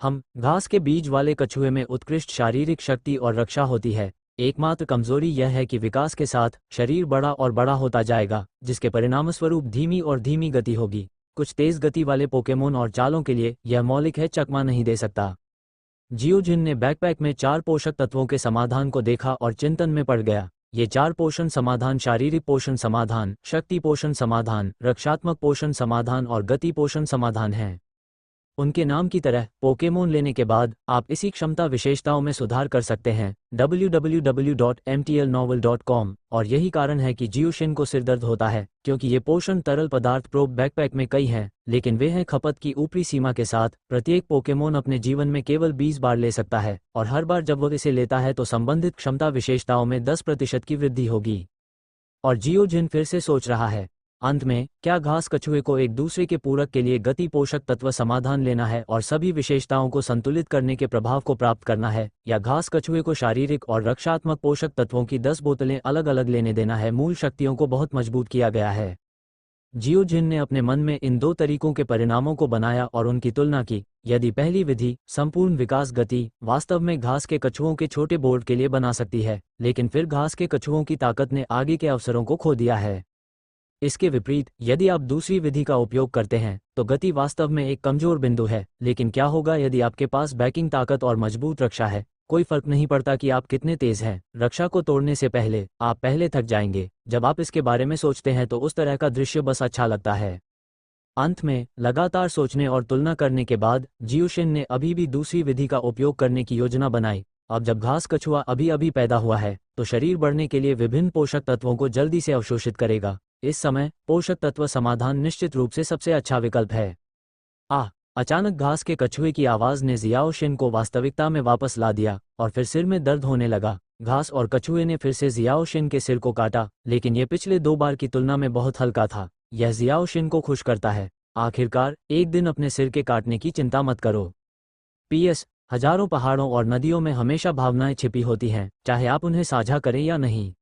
घास के बीज वाले कछुए में उत्कृष्ट शारीरिक शक्ति और रक्षा होती है। एकमात्र कमजोरी यह है कि विकास के साथ शरीर बड़ा और बड़ा होता जाएगा, जिसके परिणामस्वरूप धीमी और धीमी गति होगी। कुछ तेज गति वाले पोकेमोन और चालों के लिए यह मौलिक है चकमा नहीं दे सकता। जियोजिन ने बैकपैक में 4 पोषक तत्वों के समाधान को देखा और चिंतन में पड़ गया। ये 4 पोषण समाधान शारीरिक पोषण समाधान, शक्ति पोषण समाधान, रक्षात्मक पोषण समाधान और गति पोषण समाधान हैं। उनके नाम की तरह पोकेमोन लेने के बाद आप इसी क्षमता विशेषताओं में सुधार कर सकते हैं। www.mtlnovel.com। और यही कारण है कि जियोशिन को सिरदर्द होता है, क्योंकि ये पोषण तरल पदार्थ प्रोब बैकपैक में कई हैं, लेकिन वे हैं खपत की ऊपरी सीमा के साथ। प्रत्येक पोकेमोन अपने जीवन में केवल 20 बार ले सकता है और हर बार जब वह इसे लेता है तो संबंधित क्षमता विशेषताओं में 10% की वृद्धि होगी। और जियोजिन फिर से सोच रहा है, अंत में क्या घास कछुए को एक दूसरे के पूरक के लिए गति पोषक तत्व समाधान लेना है और सभी विशेषताओं को संतुलित करने के प्रभाव को प्राप्त करना है, या घास कछुए को शारीरिक और रक्षात्मक पोषक तत्वों की 10 बोतलें अलग अलग लेने देना है। मूल शक्तियों को बहुत मजबूत किया गया है। जियोजिन ने अपने मन में इन दो तरीकों के परिणामों को बनाया और उनकी तुलना की। यदि पहली विधि संपूर्ण विकास गति वास्तव में घास के कछुओं के छोटे बोर्ड के लिए बना सकती है, लेकिन फिर घास के कछुओं की ताकत ने आगे के अवसरों को खो दिया है। इसके विपरीत यदि आप दूसरी विधि का उपयोग करते हैं तो गति वास्तव में एक कमजोर बिंदु है, लेकिन क्या होगा यदि आपके पास बैकिंग ताकत और मजबूत रक्षा है? कोई फर्क नहीं पड़ता कि आप कितने तेज हैं, रक्षा को तोड़ने से पहले आप पहले थक जाएंगे। जब आप इसके बारे में सोचते हैं तो उस तरह का दृश्य बस अच्छा लगता है। अंत में लगातार सोचने और तुलना करने के बाद जियोशिन ने अभी भी दूसरी विधि का उपयोग करने की योजना बनाई। अब जब घास कछुआ अभी अभी पैदा हुआ है तो शरीर बढ़ने के लिए विभिन्न पोषक तत्वों को जल्दी से अवशोषित करेगा। इस समय पोषक तत्व समाधान निश्चित रूप से सबसे अच्छा विकल्प है। अचानक घास के कछुए की आवाज ने जियाओशिन को वास्तविकता में वापस ला दिया और फिर सिर में दर्द होने लगा। घास और कछुए ने फिर से जियाओशिन के सिर को काटा, लेकिन यह पिछले 2 बार की तुलना में बहुत हल्का था। यह जियाओशिन को खुश करता है। आखिरकार एक दिन अपने सिर के काटने की चिंता मत करो। PS, हजारों पहाड़ों और नदियों में हमेशा भावनाएं छिपी होती हैं, चाहे आप उन्हें साझा करें या नहीं।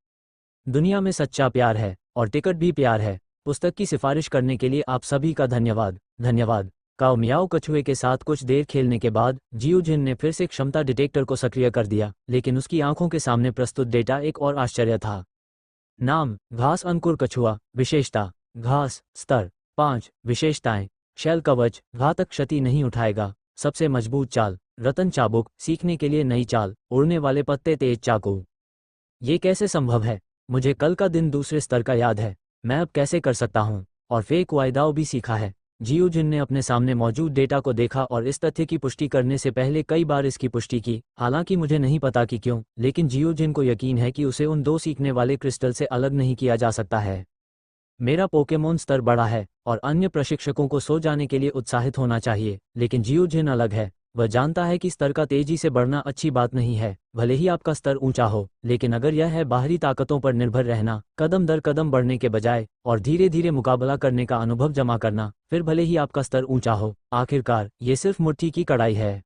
दुनिया में सच्चा प्यार है और टिकट भी प्यार है। पुस्तक की सिफारिश करने के लिए आप सभी का धन्यवाद। काओ मियाओ कछुए के साथ कुछ देर खेलने के बाद जियोजिन ने फिर से क्षमता डिटेक्टर को सक्रिय कर दिया, लेकिन उसकी आंखों के सामने प्रस्तुत डेटा एक और आश्चर्य था। नाम घास अंकुर कछुआ। विशेषता घास स्तर 5। विशेषताएं शैल कवच घातक क्षति नहीं उठाएगा। सबसे मजबूत चाल रतन चाबुक सीखने के लिए नई चाल उड़ने वाले पत्ते तेज चाकू। ये कैसे संभव है? मुझे कल का दिन दूसरे स्तर का याद है, मैं अब कैसे कर सकता हूँ? और फेक वायदाओं भी सीखा है। जियोजिन ने अपने सामने मौजूद डेटा को देखा और इस तथ्य की पुष्टि करने से पहले कई बार इसकी पुष्टि की। हालांकि मुझे नहीं पता कि क्यों, लेकिन जियोजिन को यकीन है कि उसे उन 2 सीखने वाले क्रिस्टल से अलग नहीं किया जा सकता है। मेरा पोकेमोन स्तर बढ़ा है और अन्य प्रशिक्षकों को सो जाने के लिए उत्साहित होना चाहिए, लेकिन जियोजिन अलग है। वह जानता है कि स्तर का तेजी से बढ़ना अच्छी बात नहीं है, भले ही आपका स्तर ऊंचा हो, लेकिन अगर यह है बाहरी ताकतों पर निर्भर रहना, कदम दर कदम बढ़ने के बजाय और धीरे धीरे मुकाबला करने का अनुभव जमा करना, फिर भले ही आपका स्तर ऊंचा हो, आखिरकार ये सिर्फ मुट्ठी की कड़ाई है।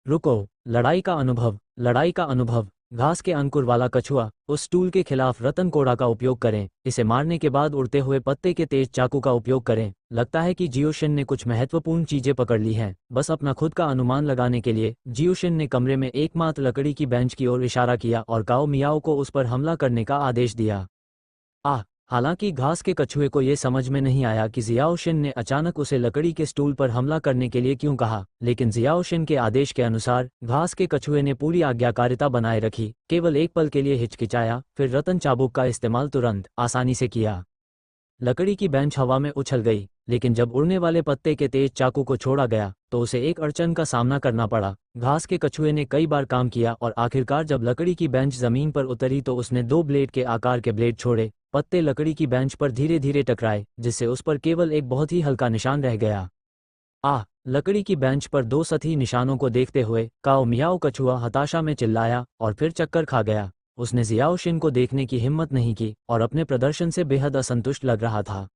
रुको, लड़ाई का अनुभव। घास के अंकुर वाला कछुआ, उस स्टूल के खिलाफ रतन कोड़ा का उपयोग करें। इसे मारने के बाद उड़ते हुए पत्ते के तेज चाकू का उपयोग करें। लगता है कि जियोशिन ने कुछ महत्वपूर्ण चीजें पकड़ ली हैं। बस अपना खुद का अनुमान लगाने के लिए जियोशिन ने कमरे में एकमात्र लकड़ी की बेंच की ओर इशारा किया और काओ मियाओ को उस पर हमला करने का आदेश दिया। हालांकि घास के कछुए को यह समझ में नहीं आया कि जियाओशिन ने अचानक उसे लकड़ी के स्टूल पर हमला करने के लिए क्यों कहा, लेकिन जियाओशिन के आदेश के अनुसार घास के कछुए ने पूरी आज्ञाकारिता बनाए रखी। केवल एक पल के लिए हिचकिचाया, फिर रतन चाबुक का इस्तेमाल तुरंत आसानी से किया। लकड़ी की बेंच हवा में उछल गई, लेकिन जब उड़ने वाले पत्ते के तेज चाकू को छोड़ा गया तो उसे एक अड़चन का सामना करना पड़ा। घास के कछुए ने कई बार काम किया और आखिरकार जब लकड़ी की बेंच जमीन पर उतरी तो उसने 2 ब्लेड के आकार के ब्लेड छोड़े। पत्ते लकड़ी की बेंच पर धीरे धीरे टकराए, जिससे उस पर केवल एक बहुत ही हल्का निशान रह गया। लकड़ी की बेंच पर 2 सतही निशानों को देखते हुए काओ मियाओ कछुआ हताशा में चिल्लाया और फिर चक्कर खा गया। उसने जियाओशिन को देखने की हिम्मत नहीं की और अपने प्रदर्शन से बेहद असंतुष्ट लग रहा था।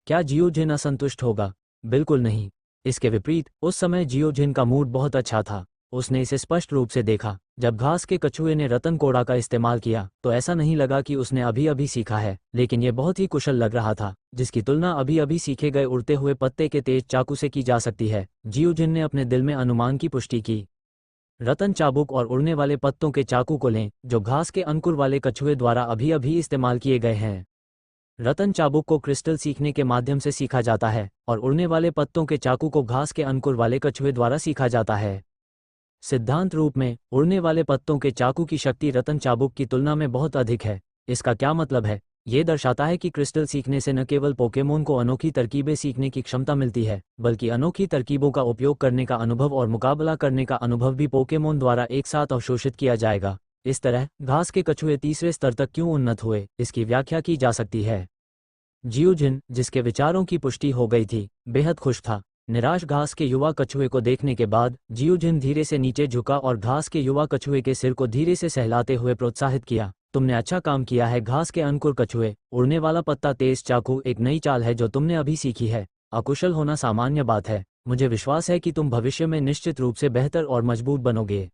क्या जियोजिन असंतुष्ट होगा? बिल्कुल नहीं। इसके विपरीत उस समय जियोजिन का मूड बहुत अच्छा था। उसने इसे स्पष्ट रूप से देखा। जब घास के कछुए ने रतन कोड़ा का इस्तेमाल किया तो ऐसा नहीं लगा कि उसने अभी अभी सीखा है, लेकिन यह बहुत ही कुशल लग रहा था, जिसकी तुलना अभी अभी सीखे गए उड़ते हुए पत्ते के तेज चाकू से की जा सकती है। जियोजिन ने अपने दिल में अनुमान की पुष्टि की। रतन चाबुक और उड़ने वाले पत्तों के चाकू को लें जो घास के अंकुर वाले कछुए द्वारा अभी अभी इस्तेमाल किए गए हैं। रतन चाबुक को क्रिस्टल सीखने के माध्यम से सीखा जाता है और उड़ने वाले पत्तों के चाकू को घास के अंकुर वाले कछुए द्वारा सीखा जाता है। सिद्धांत रूप में उड़ने वाले पत्तों के चाकू की शक्ति रतन चाबुक की तुलना में बहुत अधिक है। इसका क्या मतलब है? ये दर्शाता है कि क्रिस्टल सीखने से न केवल पोकेमोन को अनोखी तरकीबें सीखने की क्षमता मिलती है, बल्कि अनोखी तरकीबों का उपयोग करने का अनुभव और मुकाबला करने का अनुभव भी पोकेमोन द्वारा एक साथ अवशोषित किया जाएगा। इस तरह घास के कछुए तीसरे स्तर तक क्यों उन्नत हुए, इसकी व्याख्या की जा सकती है। जियोजिन, जिसके विचारों की पुष्टि हो गई थी, बेहद खुश था। निराश घास के युवा कछुए को देखने के बाद जियोजिन धीरे से नीचे झुका और घास के युवा कछुए के सिर को धीरे से सहलाते हुए प्रोत्साहित किया। तुमने अच्छा काम किया है घास के अंकुर कछुए। उड़ने वाला पत्ता तेज चाकू एक नई चाल है जो तुमने अभी सीखी है। अकुशल होना सामान्य बात है। मुझे विश्वास है कि तुम भविष्य में निश्चित रूप से बेहतर और मजबूत बनोगे।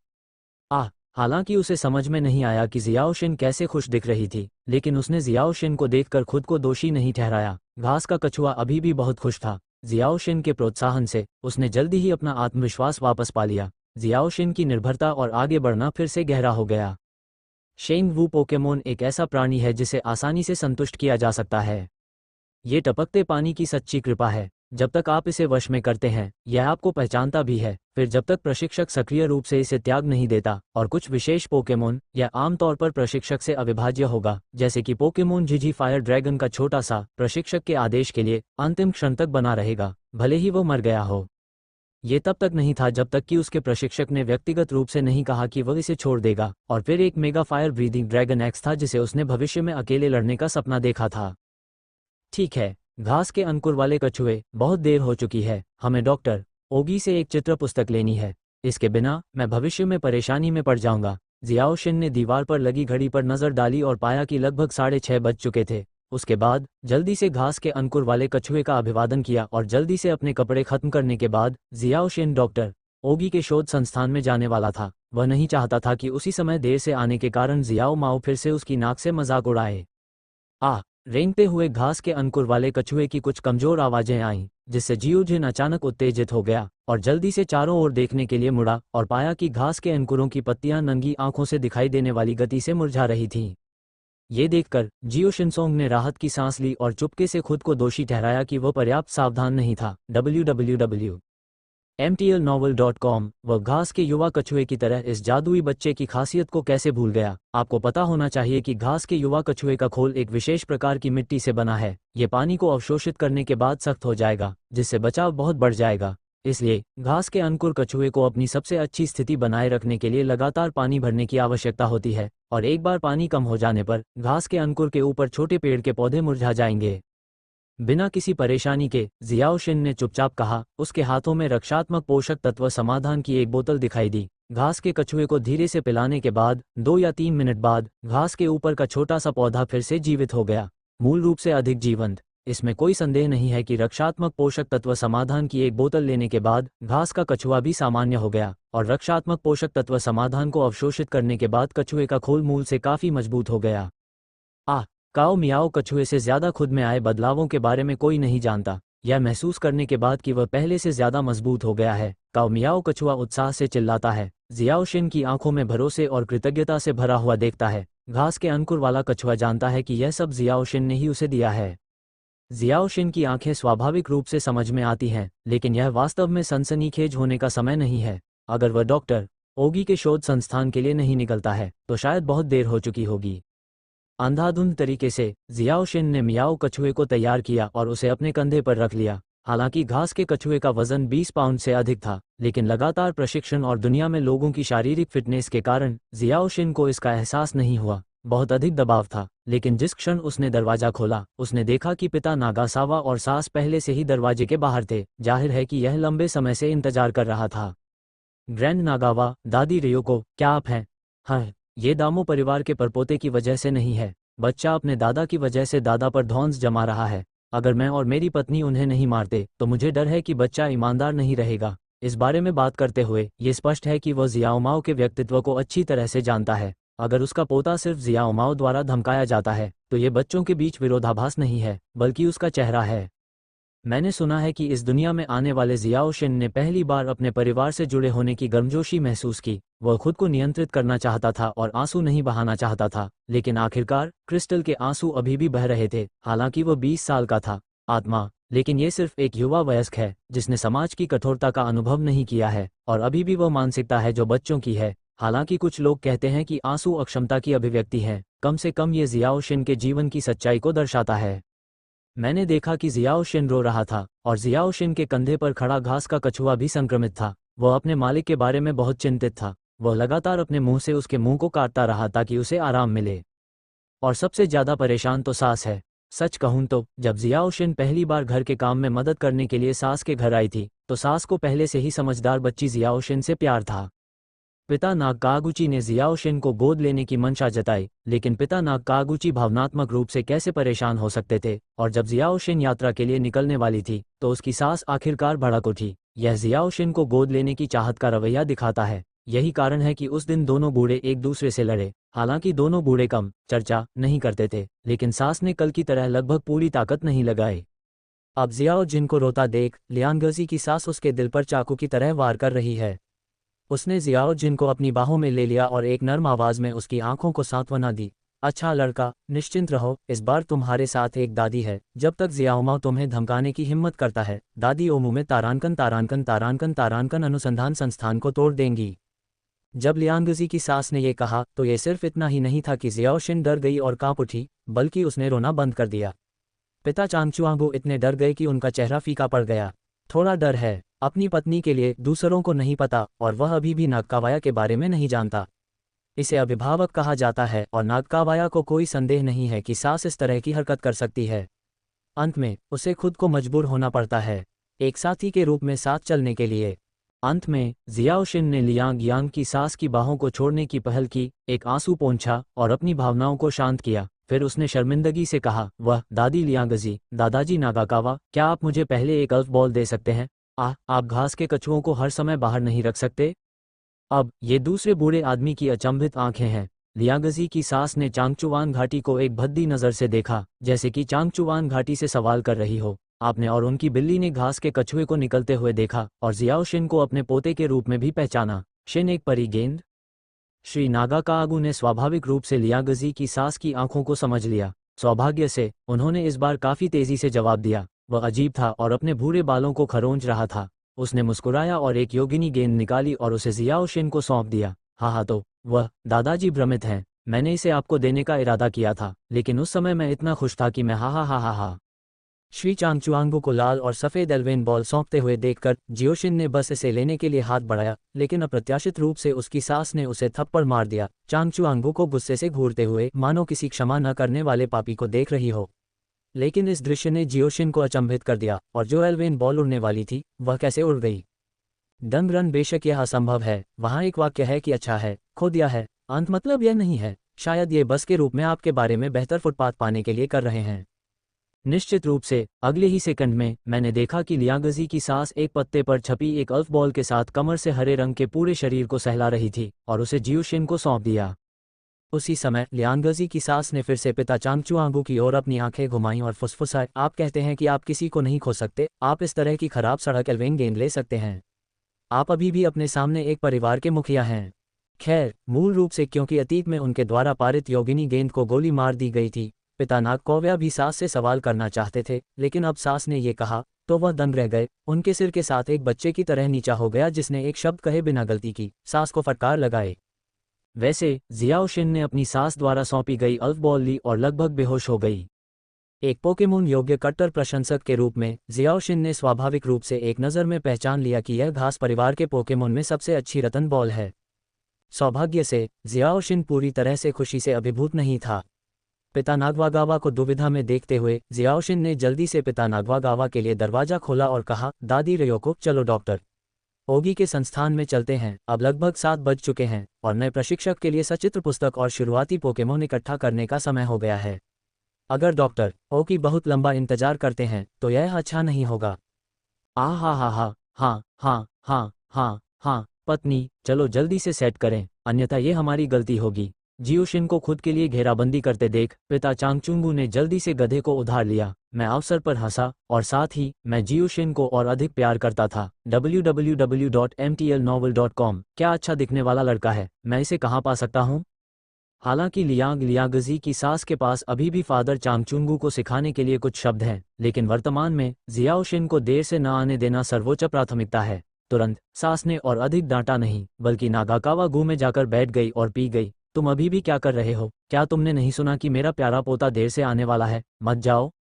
हालांकि उसे समझ में नहीं आया कि जियाओशिन कैसे खुश दिख रही थी, लेकिन उसने जियाओशिन को देखकर खुद को दोषी नहीं ठहराया। घास का कछुआ अभी भी बहुत खुश था। जियाओशिन के प्रोत्साहन से उसने जल्दी ही अपना आत्मविश्वास वापस पा लिया। जियाओशिन की निर्भरता और आगे बढ़ना फिर से गहरा हो गया। शेंग वू पोकेमोन एक ऐसा प्राणी है जिसे आसानी से संतुष्ट किया जा सकता है। ये टपकते पानी की सच्ची कृपा है। जब तक आप इसे वश में करते हैं, यह आपको पहचानता भी है। फिर जब तक प्रशिक्षक सक्रिय रूप से इसे त्याग नहीं देता, और कुछ विशेष पोकेमोन, यह आमतौर पर प्रशिक्षक से अविभाज्य होगा, जैसे कि पोकेमोन जिजी फायर ड्रैगन का छोटा सा, प्रशिक्षक के आदेश के लिए अंतिम क्षण तक बना रहेगा, भले ही वो मर गया हो। ये तब तक नहीं था जब तक कि उसके प्रशिक्षक ने व्यक्तिगत रूप से नहीं कहा कि वह इसे छोड़ देगा। और फिर एक mega fire breathing dragon x था जिसे उसने भविष्य में अकेले लड़ने का सपना देखा था। ठीक है, घास के अंकुर वाले कछुए, बहुत देर हो चुकी है, हमें डॉक्टर ओगी से एक चित्र पुस्तक लेनी है। इसके बिना मैं भविष्य में परेशानी में पड़ जाऊंगा। जियाओशिन ने दीवार पर लगी घड़ी पर नजर डाली और पाया कि लगभग 6:30 बज चुके थे। उसके बाद जल्दी से घास के अंकुर वाले कछुए का अभिवादन किया और जल्दी से अपने कपड़े खत्म करने के बाद जियाओशिन डॉक्टर ओगी के शोध संस्थान में जाने वाला था। वह नहीं चाहता था कि उसी समय देर से आने के कारण जियाओ माओ फिर से उसकी नाक से मजाक उड़ाए। रेंगते हुए घास के अंकुर वाले कछुए की कुछ कमजोर आवाजें आईं, जिससे जियोजिन अचानक उत्तेजित हो गया और जल्दी से चारों ओर देखने के लिए मुड़ा और पाया कि घास के अंकुरों की पत्तियां नंगी आंखों से दिखाई देने वाली गति से मुरझा रही थीं। ये देखकर जियो शिनसोंग ने राहत की सांस ली और चुपके से खुद को दोषी ठहराया कि वह पर्याप्त सावधान नहीं था। www.mtlnovel.com। वह घास के युवा कछुए की तरह इस जादुई बच्चे की खासियत को कैसे भूल गया। आपको पता होना चाहिए कि घास के युवा कछुए का खोल एक विशेष प्रकार की मिट्टी से बना है। ये पानी को अवशोषित करने के बाद सख्त हो जाएगा, जिससे बचाव बहुत बढ़ जाएगा। इसलिए घास के अंकुर कछुए को अपनी सबसे अच्छी स्थिति बनाए रखने के लिए लगातार पानी भरने की आवश्यकता होती है, और एक बार पानी कम हो जाने पर घास के अंकुर के ऊपर छोटे पेड़ के पौधे मुरझा जाएंगे। बिना किसी परेशानी के जियाओशिन ने चुपचाप कहा। उसके हाथों में रक्षात्मक पोषक तत्व समाधान की एक बोतल दिखाई दी। घास के कछुए को धीरे से पिलाने के बाद 2 या 3 मिनट बाद घास के ऊपर का छोटा सा पौधा फिर से जीवित हो गया, मूल रूप से अधिक जीवंत। इसमें कोई संदेह नहीं है कि रक्षात्मक पोषक तत्व समाधान की एक बोतल लेने के बाद घास का कछुआ भी सामान्य हो गया, और रक्षात्मक पोषक तत्व समाधान को अवशोषित करने के बाद कछुए का खोल मूल से काफी मजबूत हो गया। काओ मियाओ कछुए से ज्यादा खुद में आए बदलावों के बारे में कोई नहीं जानता। यह महसूस करने के बाद कि वह पहले से ज्यादा मजबूत हो गया है, काओ मियाओ कछुआ उत्साह से चिल्लाता है। जियाओशिन की आंखों में भरोसे और कृतज्ञता से भरा हुआ देखता है। घास के अंकुर वाला कछुआ जानता है कि यह सब जियाओशिन ने ही उसे दिया है। जियाओशिन की आंखें स्वाभाविक रूप से समझ में आती हैं, लेकिन यह वास्तव में सनसनीखेज होने का समय नहीं है। अगर वह डॉक्टर ओगी के शोध संस्थान के लिए नहीं निकलता है, तो शायद बहुत देर हो चुकी होगी। अंधाधुंध तरीके से जियाओशिन ने मियाओ कछुए को तैयार किया और उसे अपने कंधे पर रख लिया। हालांकि घास के कछुए का वजन 20 पाउंड से अधिक था, लेकिन लगातार प्रशिक्षण और दुनिया में लोगों की शारीरिक फिटनेस के कारण जियाओशिन को इसका एहसास नहीं हुआ। बहुत अधिक दबाव था, लेकिन जिस क्षण उसने दरवाजा खोला, उसने देखा कि पिता नागासावा और सास पहले से ही दरवाजे के बाहर थे। जाहिर है कि यह लंबे समय से इंतजार कर रहा था। ग्रैंड नागावा, दादी रियोको, क्या आप हैं? हाँ, ये दामो परिवार के परपोते की वजह से नहीं है। बच्चा अपने दादा की वजह से दादा पर धौंस जमा रहा है। अगर मैं और मेरी पत्नी उन्हें नहीं मारते, तो मुझे डर है कि बच्चा ईमानदार नहीं रहेगा। इस बारे में बात करते हुए ये स्पष्ट है कि वह जियाओमाओ के व्यक्तित्व को अच्छी तरह से जानता है। अगर उसका पोता सिर्फ जियाओमाओ द्वारा धमकाया जाता है, तो ये बच्चों के बीच विरोधाभास नहीं है, बल्कि उसका चेहरा है। मैंने सुना है कि इस दुनिया में आने वाले जियाओशिन ने पहली बार अपने परिवार से जुड़े होने की गर्मजोशी महसूस की। वह खुद को नियंत्रित करना चाहता था और आंसू नहीं बहाना चाहता था, लेकिन आखिरकार क्रिस्टल के आंसू अभी भी बह रहे थे। हालांकि वह 20 साल का था, आत्मा, लेकिन ये सिर्फ एक युवा वयस्क है जिसने समाज की कठोरता का अनुभव नहीं किया है, और अभी भी वह मानसिकता है जो बच्चों की है। हालांकि कुछ लोग कहते हैं कि आंसू अक्षमता की अभिव्यक्ति है। कम से कम ये जियाओशिन के जीवन की सच्चाई को दर्शाता है। मैंने देखा कि जियाओशिन रो रहा था, और जियाओशिन के कंधे पर खड़ा घास का कछुआ भी संक्रमित था। वह अपने मालिक के बारे में बहुत चिंतित था। वह लगातार अपने मुंह से उसके मुंह को काटता रहा ताकि उसे आराम मिले। और सबसे ज्यादा परेशान तो सास है। सच कहूं तो जब जियाओशिन पहली बार घर के काम में मदद करने के लिए सास के घर आई थी, तो सास को पहले से ही समझदार बच्ची जियाओशिन से प्यार था। पिता नागागुची ने जियाओशिन को गोद लेने की मंशा जताई, लेकिन पिता नागागुची भावनात्मक रूप से कैसे परेशान हो सकते थे। और जब जियाओशिन यात्रा के लिए निकलने वाली थी, तो उसकी सास आखिरकार भड़क उठी। यह जियाओशिन को गोद लेने की चाहत का रवैया दिखाता है। यही कारण है कि उस दिन दोनों बूढ़े एक दूसरे से लड़े। हालांकि दोनों बूढ़े कम चर्चा नहीं करते थे, लेकिन सास ने कल की तरह लगभग पूरी ताकत नहीं लगाई। अब जियाओ जिन को रोता देख लियांगजी की सास उसके दिल पर चाकू की तरह वार कर रही है। उसने जियाओ जिन को अपनी बाहों में ले लिया और एक नर्म आवाज में उसकी आंखों को सांत्वना दी। अच्छा लड़का, निश्चिंत रहो, इस बार तुम्हारे साथ एक दादी है। जब तक जियाओमाओ तुम्हें धमकाने की हिम्मत करता है, दादी ओमू में तारांकन तारांकन तारांकन तारांकन अनुसंधान संस्थान को तोड़ देंगी। जब लियांगजी की सास ने यह कहा तो ये सिर्फ इतना ही नहीं था कि जियाओशिन डर गई और कांप उठी, बल्कि उसने रोना बंद कर दिया। पिता चांगचुआंगू इतने डर गए कि उनका चेहरा फीका पड़ गया। थोड़ा डर है, अपनी पत्नी के लिए, दूसरों को नहीं पता, और वह अभी भी नागकावाया के बारे में नहीं जानता। इसे अभिभावक कहा जाता है और नागकावाया को कोई संदेह नहीं है कि सास इस तरह की हरकत कर सकती है। अंत में उसे खुद को मजबूर होना पड़ता है, एक साथी के रूप में साथ चलने के लिए। अंत में जियाओशिन ने लियांग यांग की सास की बाहों को छोड़ने की पहल की, एक आंसू पोंछा और अपनी भावनाओं को शांत किया। फिर उसने शर्मिंदगी से कहा, वह दादी लियांगजी, दादाजी नागाकावा, क्या आप मुझे पहले एक अल्फ बॉल दे सकते हैं? आप घास के कछुओं को हर समय बाहर नहीं रख सकते? अब ये दूसरे बूढ़े आदमी की अचंभित आंखें हैं। लियांगजी की सास ने चांगचुआन घाटी को एक भद्दी नज़र से देखा, जैसे कि चांगचुआन घाटी से सवाल कर रही हो। आपने और उनकी बिल्ली ने घास के कछुए को निकलते हुए देखा और जियाओ शिन को अपने पोते के रूप में भी पहचाना। शिन एक परी गेंद? श्री नागाकागु ने स्वाभाविक रूप से लियांगजी की सास की आंखों को समझ लिया। सौभाग्य से उन्होंने इस बार काफी तेजी से जवाब दिया। वह अजीब था और अपने भूरे बालों को खरोंच रहा था। उसने मुस्कुराया और एक योगिनी गेंद निकाली और उसे जियाओ शिन को सौंप दिया। हाँ तो वह दादाजी भ्रमित हैं, मैंने इसे आपको देने का इरादा किया था, लेकिन उस समय मैं इतना खुश था कि मैं हा। श्री चांगचुआंगू को लाल और सफ़ेद एल्वेन बॉल सौंपते हुए देखकर जियोशिन ने बस इसे लेने के लिए हाथ बढ़ाया, लेकिन अप्रत्याशित रूप से उसकी सास ने उसे थप्पड़ मार दिया। चांगचुआंगू को गुस्से से घूरते हुए, मानो किसी क्षमा न करने वाले पापी को देख रही हो। लेकिन इस दृश्य ने जियोशिन को अचंभित कर दिया, और जो एल्वेन बॉल उड़ने वाली थी वह कैसे उड़ गई? दंग रन बेशक यह असंभव है। वहाँ एक वाक्य है कि अच्छा है, खो दिया है। अंत मतलब यह नहीं है, शायद ये बस के रूप में आपके बारे में बेहतर फुटपाथ पाने के लिए कर रहे हैं। निश्चित रूप से अगले ही सेकंड में मैंने देखा कि लियांगजी की सास एक पत्ते पर छपी एक अल्फ बॉल के साथ कमर से हरे रंग के पूरे शरीर को सहला रही थी और उसे जियोशिन को सौंप दिया। उसी समय लियांगजी की सास ने फिर से पिता चांगचुआंगू की ओर अपनी आंखें घुमाईं और फुसफुसाए, आप कहते हैं कि आप किसी को नहीं खो सकते, आप इस तरह की खराब सड़क एल्वेन गेंद ले सकते हैं। आप अभी भी अपने सामने एक परिवार के मुखिया हैं। खैर, मूल रूप से क्योंकि अतीत में उनके द्वारा पारित योगिनी गेंद को गोली मार दी गई थी, पिता नागकौव्या भी सास से सवाल करना चाहते थे, लेकिन अब सास ने ये कहा तो वह दंग रह गए। उनके सिर के साथ एक बच्चे की तरह नीचा हो गया जिसने एक शब्द कहे बिना गलती की सास को फटकार लगाए। वैसे जियाओ शिन ने अपनी सास द्वारा सौंपी गई अल्फ बॉल ली और लगभग बेहोश हो गई। एक पोकेमोन योग्य कट्टर प्रशंसक के रूप में जियाओ शिन ने स्वाभाविक रूप से एक नज़र में पहचान लिया कि यह घास परिवार के पोकेमोन में सबसे अच्छी रतन बॉल है। सौभाग्य से जियाओ शिन पूरी तरह से खुशी से अभिभूत नहीं था। पिता नागवागावा को दुविधा में देखते हुए जियाओशिन ने जल्दी से पिता नागवागावा के लिए दरवाजा खोला और कहा, दादी रयोको, चलो डॉक्टर ओगी के संस्थान में चलते हैं। अब लगभग 7 बज चुके हैं और नए प्रशिक्षक के लिए सचित्र पुस्तक और शुरुआती पोकेमोन इकट्ठा करने का समय हो गया है। अगर डॉक्टर ओगी बहुत लंबा इंतजार करते हैं तो यह अच्छा नहीं होगा। हाँ पत्नी, चलो जल्दी से सेट करें, अन्यथा ये हमारी गलती होगी। जियोशिन को खुद के लिए घेराबंदी करते देख पिता चांगचुंगू ने जल्दी से गधे को उधार लिया। मैं अवसर पर हंसा और साथ ही मैं जियोशिन को और अधिक प्यार करता था। www.mtlnovel.com क्या अच्छा दिखने वाला लड़का है, मैं इसे कहाँ पा सकता हूँ? हालांकि लियांगजी की सास के पास अभी भी फादर चांगचुंगू को सिखाने के लिए कुछ शब्द हैं, लेकिन वर्तमान में जियाओशिन को देर से न आने देना सर्वोच्च प्राथमिकता है। तुरंत सास ने और अधिक डांटा नहीं, बल्कि नागाकावा गू में जाकर बैठ गई और पी गई। तुम अभी भी क्या कर रहे हो? क्या तुमने नहीं सुना कि मेरा प्यारा पोता देर से आने वाला है? मत जाओ।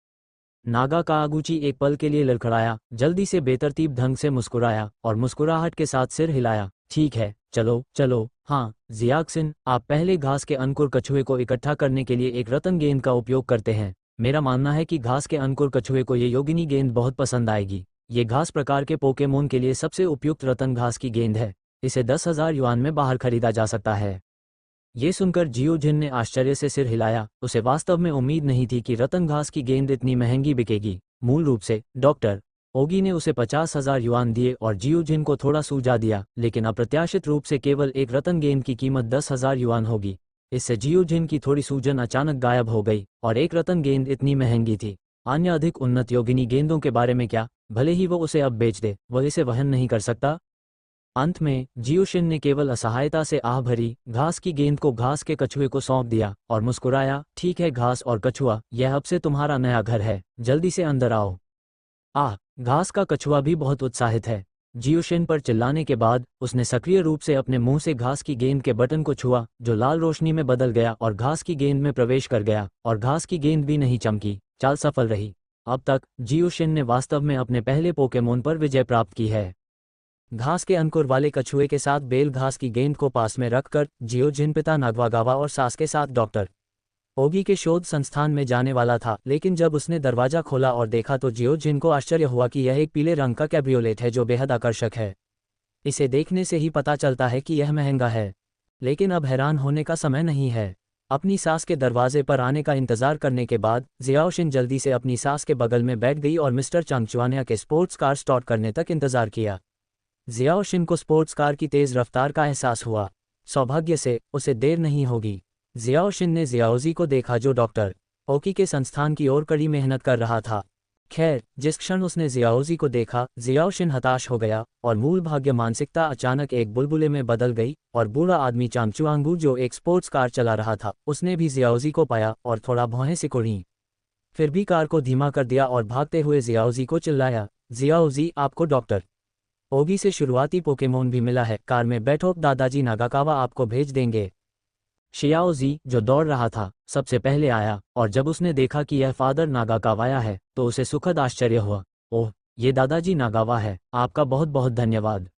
नागाकागुची एक पल के लिए लड़खड़ाया, जल्दी से बेतरतीब ढंग से मुस्कुराया और मुस्कुराहट के साथ सिर हिलाया। ठीक है, चलो चलो। हाँ जियाक्सिन, आप पहले घास के अंकुर कछुए को इकट्ठा करने के लिए एक रतन गेंद का उपयोग करते हैं। मेरा मानना है कि घास के अंकुर कछुए को ये योगिनी गेंद बहुत पसंद आएगी। ये घास प्रकार के पोकेमोन के लिए सबसे उपयुक्त रतन घास की गेंद है। इसे 10,000 युआन में बाहर खरीदा जा सकता है। ये सुनकर जियोजिन ने आश्चर्य से सिर हिलाया। उसे वास्तव में उम्मीद नहीं थी कि रतन घास की गेंद इतनी महंगी बिकेगी। मूल रूप से डॉक्टर ओगी ने उसे 50,000 युआन दिए और जियो जिन को थोड़ा सूझा दिया, लेकिन अप्रत्याशित रूप से केवल एक रत्न गेंद की कीमत 10,000 युआन होगी। इससे जियो जिन की थोड़ी सूजन अचानक गायब हो गई, और एक रत्न गेंद इतनी महंगी थी। अन्य अधिक उन्नत योगिनी गेंदों के बारे में क्या, भले ही वो उसे अब बेच दे, वह इसे वहन नहीं कर सकता। अंत में जियोशिन ने केवल असहायता से आह भरी घास की गेंद को घास के कछुए को सौंप दिया और मुस्कुराया, ठीक है घास और कछुआ, यह अब से तुम्हारा नया घर है, जल्दी से अंदर आओ। आह, घास का कछुआ भी बहुत उत्साहित है। जियोशिन पर चिल्लाने के बाद उसने सक्रिय रूप से अपने मुंह से घास की गेंद के बटन को छुआ, जो लाल रोशनी में बदल गया और घास की गेंद में प्रवेश कर गया, और घास की गेंद भी नहीं चमकी। चाल सफल रही। अब तक जियोशिन ने वास्तव में अपने पहले पोकेमोन पर विजय प्राप्त की है। घास के अंकुर वाले कछुए के साथ बेल घास की गेंद को पास में रखकर जियोजिन पिता नागवागावा और सास के साथ डॉक्टर ओगी के शोध संस्थान में जाने वाला था, लेकिन जब उसने दरवाजा खोला और देखा तो जियोजिन को आश्चर्य हुआ कि यह एक पीले रंग का कैब्रियोलेट है जो बेहद आकर्षक है। इसे देखने से ही पता चलता है कि यह महंगा है, लेकिन अब हैरान होने का समय नहीं है। अपनी सास के दरवाजे पर आने का इंतजार करने के बाद जियाओशिन जल्दी से अपनी सास के बगल में बैठ गई और मिस्टर चांगचुआनिया के स्पोर्ट्स कार स्टार्ट करने तक इंतजार किया। जियाओशिन को स्पोर्ट्स कार की तेज रफ्तार का एहसास हुआ। सौभाग्य से उसे देर नहीं होगी। जियाओशिन ने जियाओजी को देखा जो डॉक्टर ओकी के संस्थान की ओर कड़ी मेहनत कर रहा था। खैर, जिस क्षण उसने जियाओजी को देखा, जियाओशिन हताश हो गया और मूल भाग्य मानसिकता अचानक एक बुलबुले में बदल गई, और बूढ़ा आदमी चांगचुआंगू जो एक स्पोर्ट्स कार चला रहा था, उसने भी जियाओजी को पाया और थोड़ा भौहें सिकुड़ी। फिर भी कार को धीमा कर दिया और भागते हुए जियाओजी को चिल्लाया, जियाओजी, आपको डॉक्टर ओगी से शुरुआती पोकेमोन भी मिला है, कार में बैठो, दादाजी नागाकावा आपको भेज देंगे। शियाओजी, जो दौड़ रहा था, सबसे पहले आया, और जब उसने देखा कि यह फादर नागाकावाया है तो उसे सुखद आश्चर्य हुआ। ओह, ये दादाजी नागावा है, आपका बहुत बहुत धन्यवाद।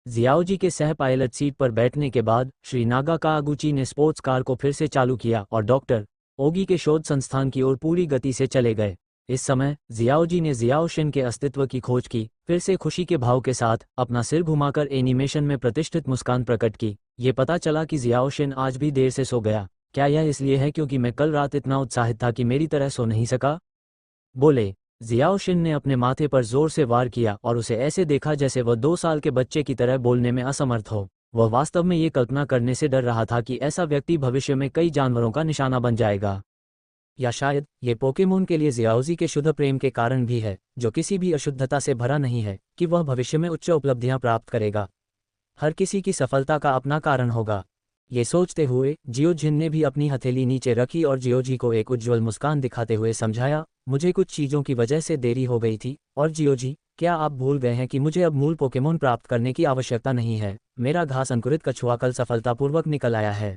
जियाओजी के सह पायलट सीट पर बैठने के बाद श्री नागाकागुची ने स्पोर्ट्स कार को फिर से चालू किया और डॉक्टर ओगी के शोध संस्थान की ओर पूरी गति से चले गए। इस समय जियाओजी ने जियाओशिन के अस्तित्व की खोज की, फिर से खुशी के भाव के साथ अपना सिर घुमाकर एनिमेशन में प्रतिष्ठित मुस्कान प्रकट की। ये पता चला कि जियाओशिन आज भी देर से सो गया। क्या यह इसलिए है क्योंकि मैं कल रात इतना उत्साहित था कि मेरी तरह सो नहीं सका? बोले। जियाओशिन ने अपने माथे पर जोर से वार किया और उसे ऐसे देखा जैसे वह 2 साल के बच्चे की तरह बोलने में असमर्थ हो। वह वास्तव में ये कल्पना करने से डर रहा था कि ऐसा व्यक्ति भविष्य में कई जानवरों का निशाना बन जाएगा। या शायद ये पोकेमोन के लिए जियाओजी के शुद्ध प्रेम के कारण भी है, जो किसी भी अशुद्धता से भरा नहीं है, कि वह भविष्य में उच्च उपलब्धियां प्राप्त करेगा। हर किसी की सफलता का अपना कारण होगा। ये सोचते हुए जियोजिन ने भी अपनी हथेली नीचे रखी और जियोजी को एक उज्ज्वल मुस्कान दिखाते हुए समझाया, मुझे कुछ चीज़ों की वजह से देरी हो गई थी, और जियोजी, क्या आप भूल गए हैं कि मुझे अब मूल पोकेमोन प्राप्त करने की आवश्यकता नहीं है? मेरा घास अंकुरित कछुआ कल सफलतापूर्वक निकल आया है।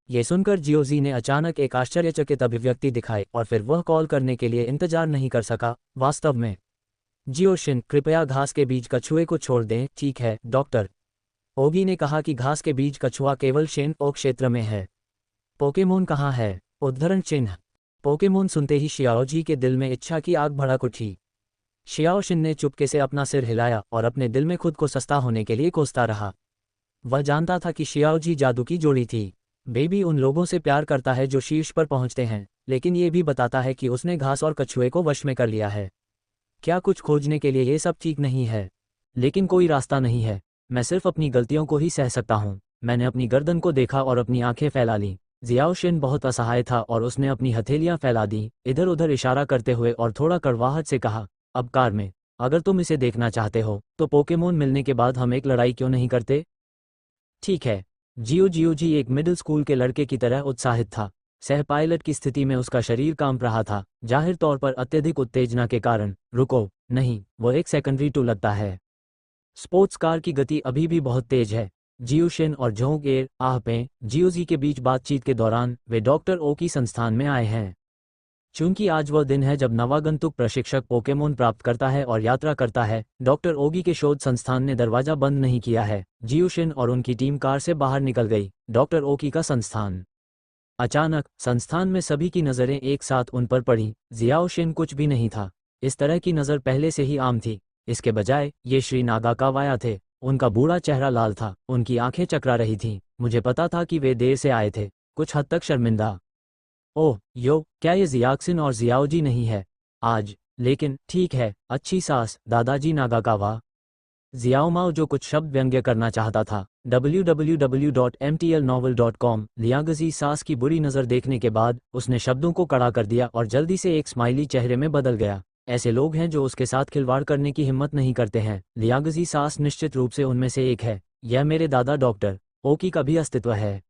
ये सुनकर जियोजी ने अचानक एक आश्चर्यचकित अभिव्यक्ति दिखाई और फिर वह कॉल करने के लिए इंतजार नहीं कर सका। वास्तव में जियोशिन, कृपया घास के बीज कछुए को छोड़ दें। ठीक है डॉक्टर ओगी ने कहा कि घास के बीज कछुआ केवल शेन ओ क्षेत्र में है। पोकेमोन कहाँ है? उद्धरण चिन्ह। पोकेमोन सुनते ही शियाओजी के दिल में इच्छा की आग भड़क उठी। शियाओशिन ने चुपके से अपना सिर हिलाया और अपने दिल में खुद को सस्ता होने के लिए कोसता रहा। वह जानता था कि शियाओजी जादू की जोड़ी थी। बेबी उन लोगों से प्यार करता है जो शीर्ष पर पहुंचते हैं, लेकिन ये भी बताता है कि उसने घास और कछुए को वश में कर लिया है। क्या कुछ खोजने के लिए ये सब ठीक नहीं है? लेकिन कोई रास्ता नहीं है। मैं सिर्फ अपनी गलतियों को ही सह सकता हूँ। मैंने अपनी गर्दन को देखा और अपनी आंखें फैला ली। जियाओशिन बहुत असहाय था और उसने अपनी हथेलियां फैला दी, इधर उधर इशारा करते हुए, और थोड़ा कड़वाहट से कहा, अब कार में, अगर तुम इसे देखना चाहते हो तो पोकेमोन मिलने के बाद हम एक लड़ाई क्यों नहीं करते? ठीक है। जियोजी एक मिडिल स्कूल के लड़के की तरह उत्साहित था। सह पायलट की स्थिति में उसका शरीर कांप रहा था, जाहिर तौर पर अत्यधिक उत्तेजना के कारण। रुको, नहीं, वो एक सेकेंडरी टू लगता है। स्पोर्ट्स कार की गति अभी भी बहुत तेज है। जियोशिन और झोंग आहपे जियोजी के बीच बातचीत के दौरान वे डॉक्टर ओ की संस्थान में आए हैं। चूंकि आज वह दिन है जब नवागंतुक प्रशिक्षक पोकेमोन प्राप्त करता है और यात्रा करता है, डॉक्टर ओगी के शोध संस्थान ने दरवाजा बंद नहीं किया है। जियोशिन और उनकी टीम कार से बाहर निकल गई। डॉक्टर ओगी का संस्थान। अचानक संस्थान में सभी की नज़रें एक साथ उन पर पड़ी। जियाओशिन कुछ भी नहीं था। इस तरह की नज़र पहले से ही आम थी। इसके बजाय ये श्री नागाकावाया थे। उनका बूढ़ा चेहरा लाल था, उनकी आंखें चकरा रही थीं। मुझे पता था कि वे देर से आए थे, कुछ हद तक शर्मिंदा। ओह यो, क्या ये जियाक्सिन और जियाओजी नहीं है आज? लेकिन ठीक है, अच्छी सास, दादाजी नागाकावा। जियाओ माओ जो कुछ शब्द व्यंग्य करना चाहता था। www.mtlnovel.com। लियागजी सास की बुरी नज़र देखने के बाद उसने शब्दों को कड़ा कर दिया और जल्दी से एक स्माइली चेहरे में बदल गया। ऐसे लोग हैं जो उसके साथ खिलवाड़ करने की हिम्मत नहीं करते हैं। लियागजी सास निश्चित रूप से उनमें से एक है। यह मेरे दादा डॉक्टर ओकी का भी अस्तित्व है।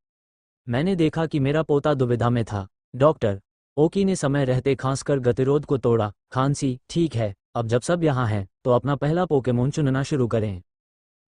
मैंने देखा कि मेरा पोता दुविधा में था। डॉक्टर ओकी ने समय रहते खांसकर गतिरोध को तोड़ा। खांसी, ठीक है, अब जब सब यहाँ हैं तो अपना पहला पोकेमोन चुनना शुरू करें।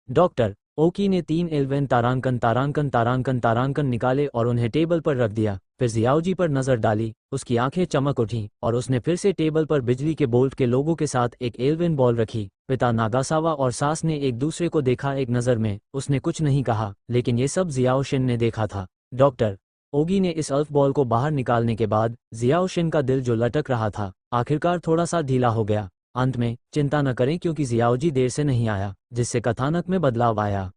डॉक्टर ओकी ने 3 एल्वेन तारांकन तारांकन तारांकन तारांकन निकाले और उन्हें टेबल पर रख दिया। फिर जियाओजी पर नजर डाली, उसकी आंखें चमक उठीं और उसने फिर से टेबल पर बिजली के बोल्ट के लोगों के साथ एक एल्वेन बॉल रखी। पिता नागासावा और सास ने एक दूसरे को देखा। एक नज़र में उसने कुछ नहीं कहा, लेकिन ये सब जियाओ शिन ने देखा था। डॉक्टर ओगी ने इस अल्फ बॉल को बाहर निकालने के बाद जियाओ शिन का दिल जो लटक रहा था आखिरकार थोड़ा सा ढीला हो गया। अंत में चिंता न करें क्योंकि जियाओजी देर से नहीं आया, जिससे कथानक में बदलाव आया।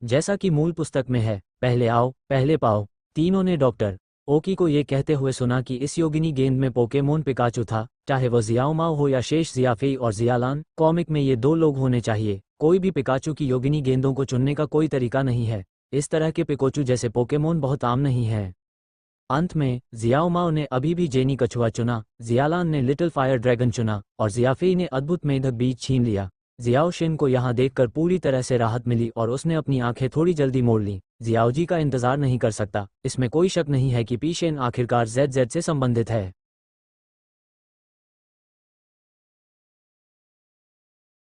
जैसा कि मूल पुस्तक में है, पहले आओ पहले पाओ। तीनों ने डॉक्टर ओकी को ये कहते हुए सुना कि इस योगिनी गेंद में पोकेमोन पिकाचू था। चाहे वह जियाओ माओ हो या शेष जियाफेई और जियालान, कॉमिक में ये 2 लोग होने चाहिए। कोई भी पिकाचू की योगिनी गेंदों को चुनने का कोई तरीका नहीं है। इस तरह के पिकाचू जैसे पोकेमोन बहुत आम नहीं है। अंत में जियाओ माओ ने अभी भी जेनी कछुआ चुना, जियालान ने लिटिल फायर ड्रैगन चुना और जियाफेई ने अद्भुत मेढक बीज छीन लिया। जियाओ शिन को यहाँ देखकर पूरी तरह से राहत मिली और उसने अपनी आंखें थोड़ी जल्दी मोड़ लीं। जियाओजी का इंतजार नहीं कर सकता। इसमें कोई शक नहीं है कि पीशेन आखिरकार जेड से संबंधित है।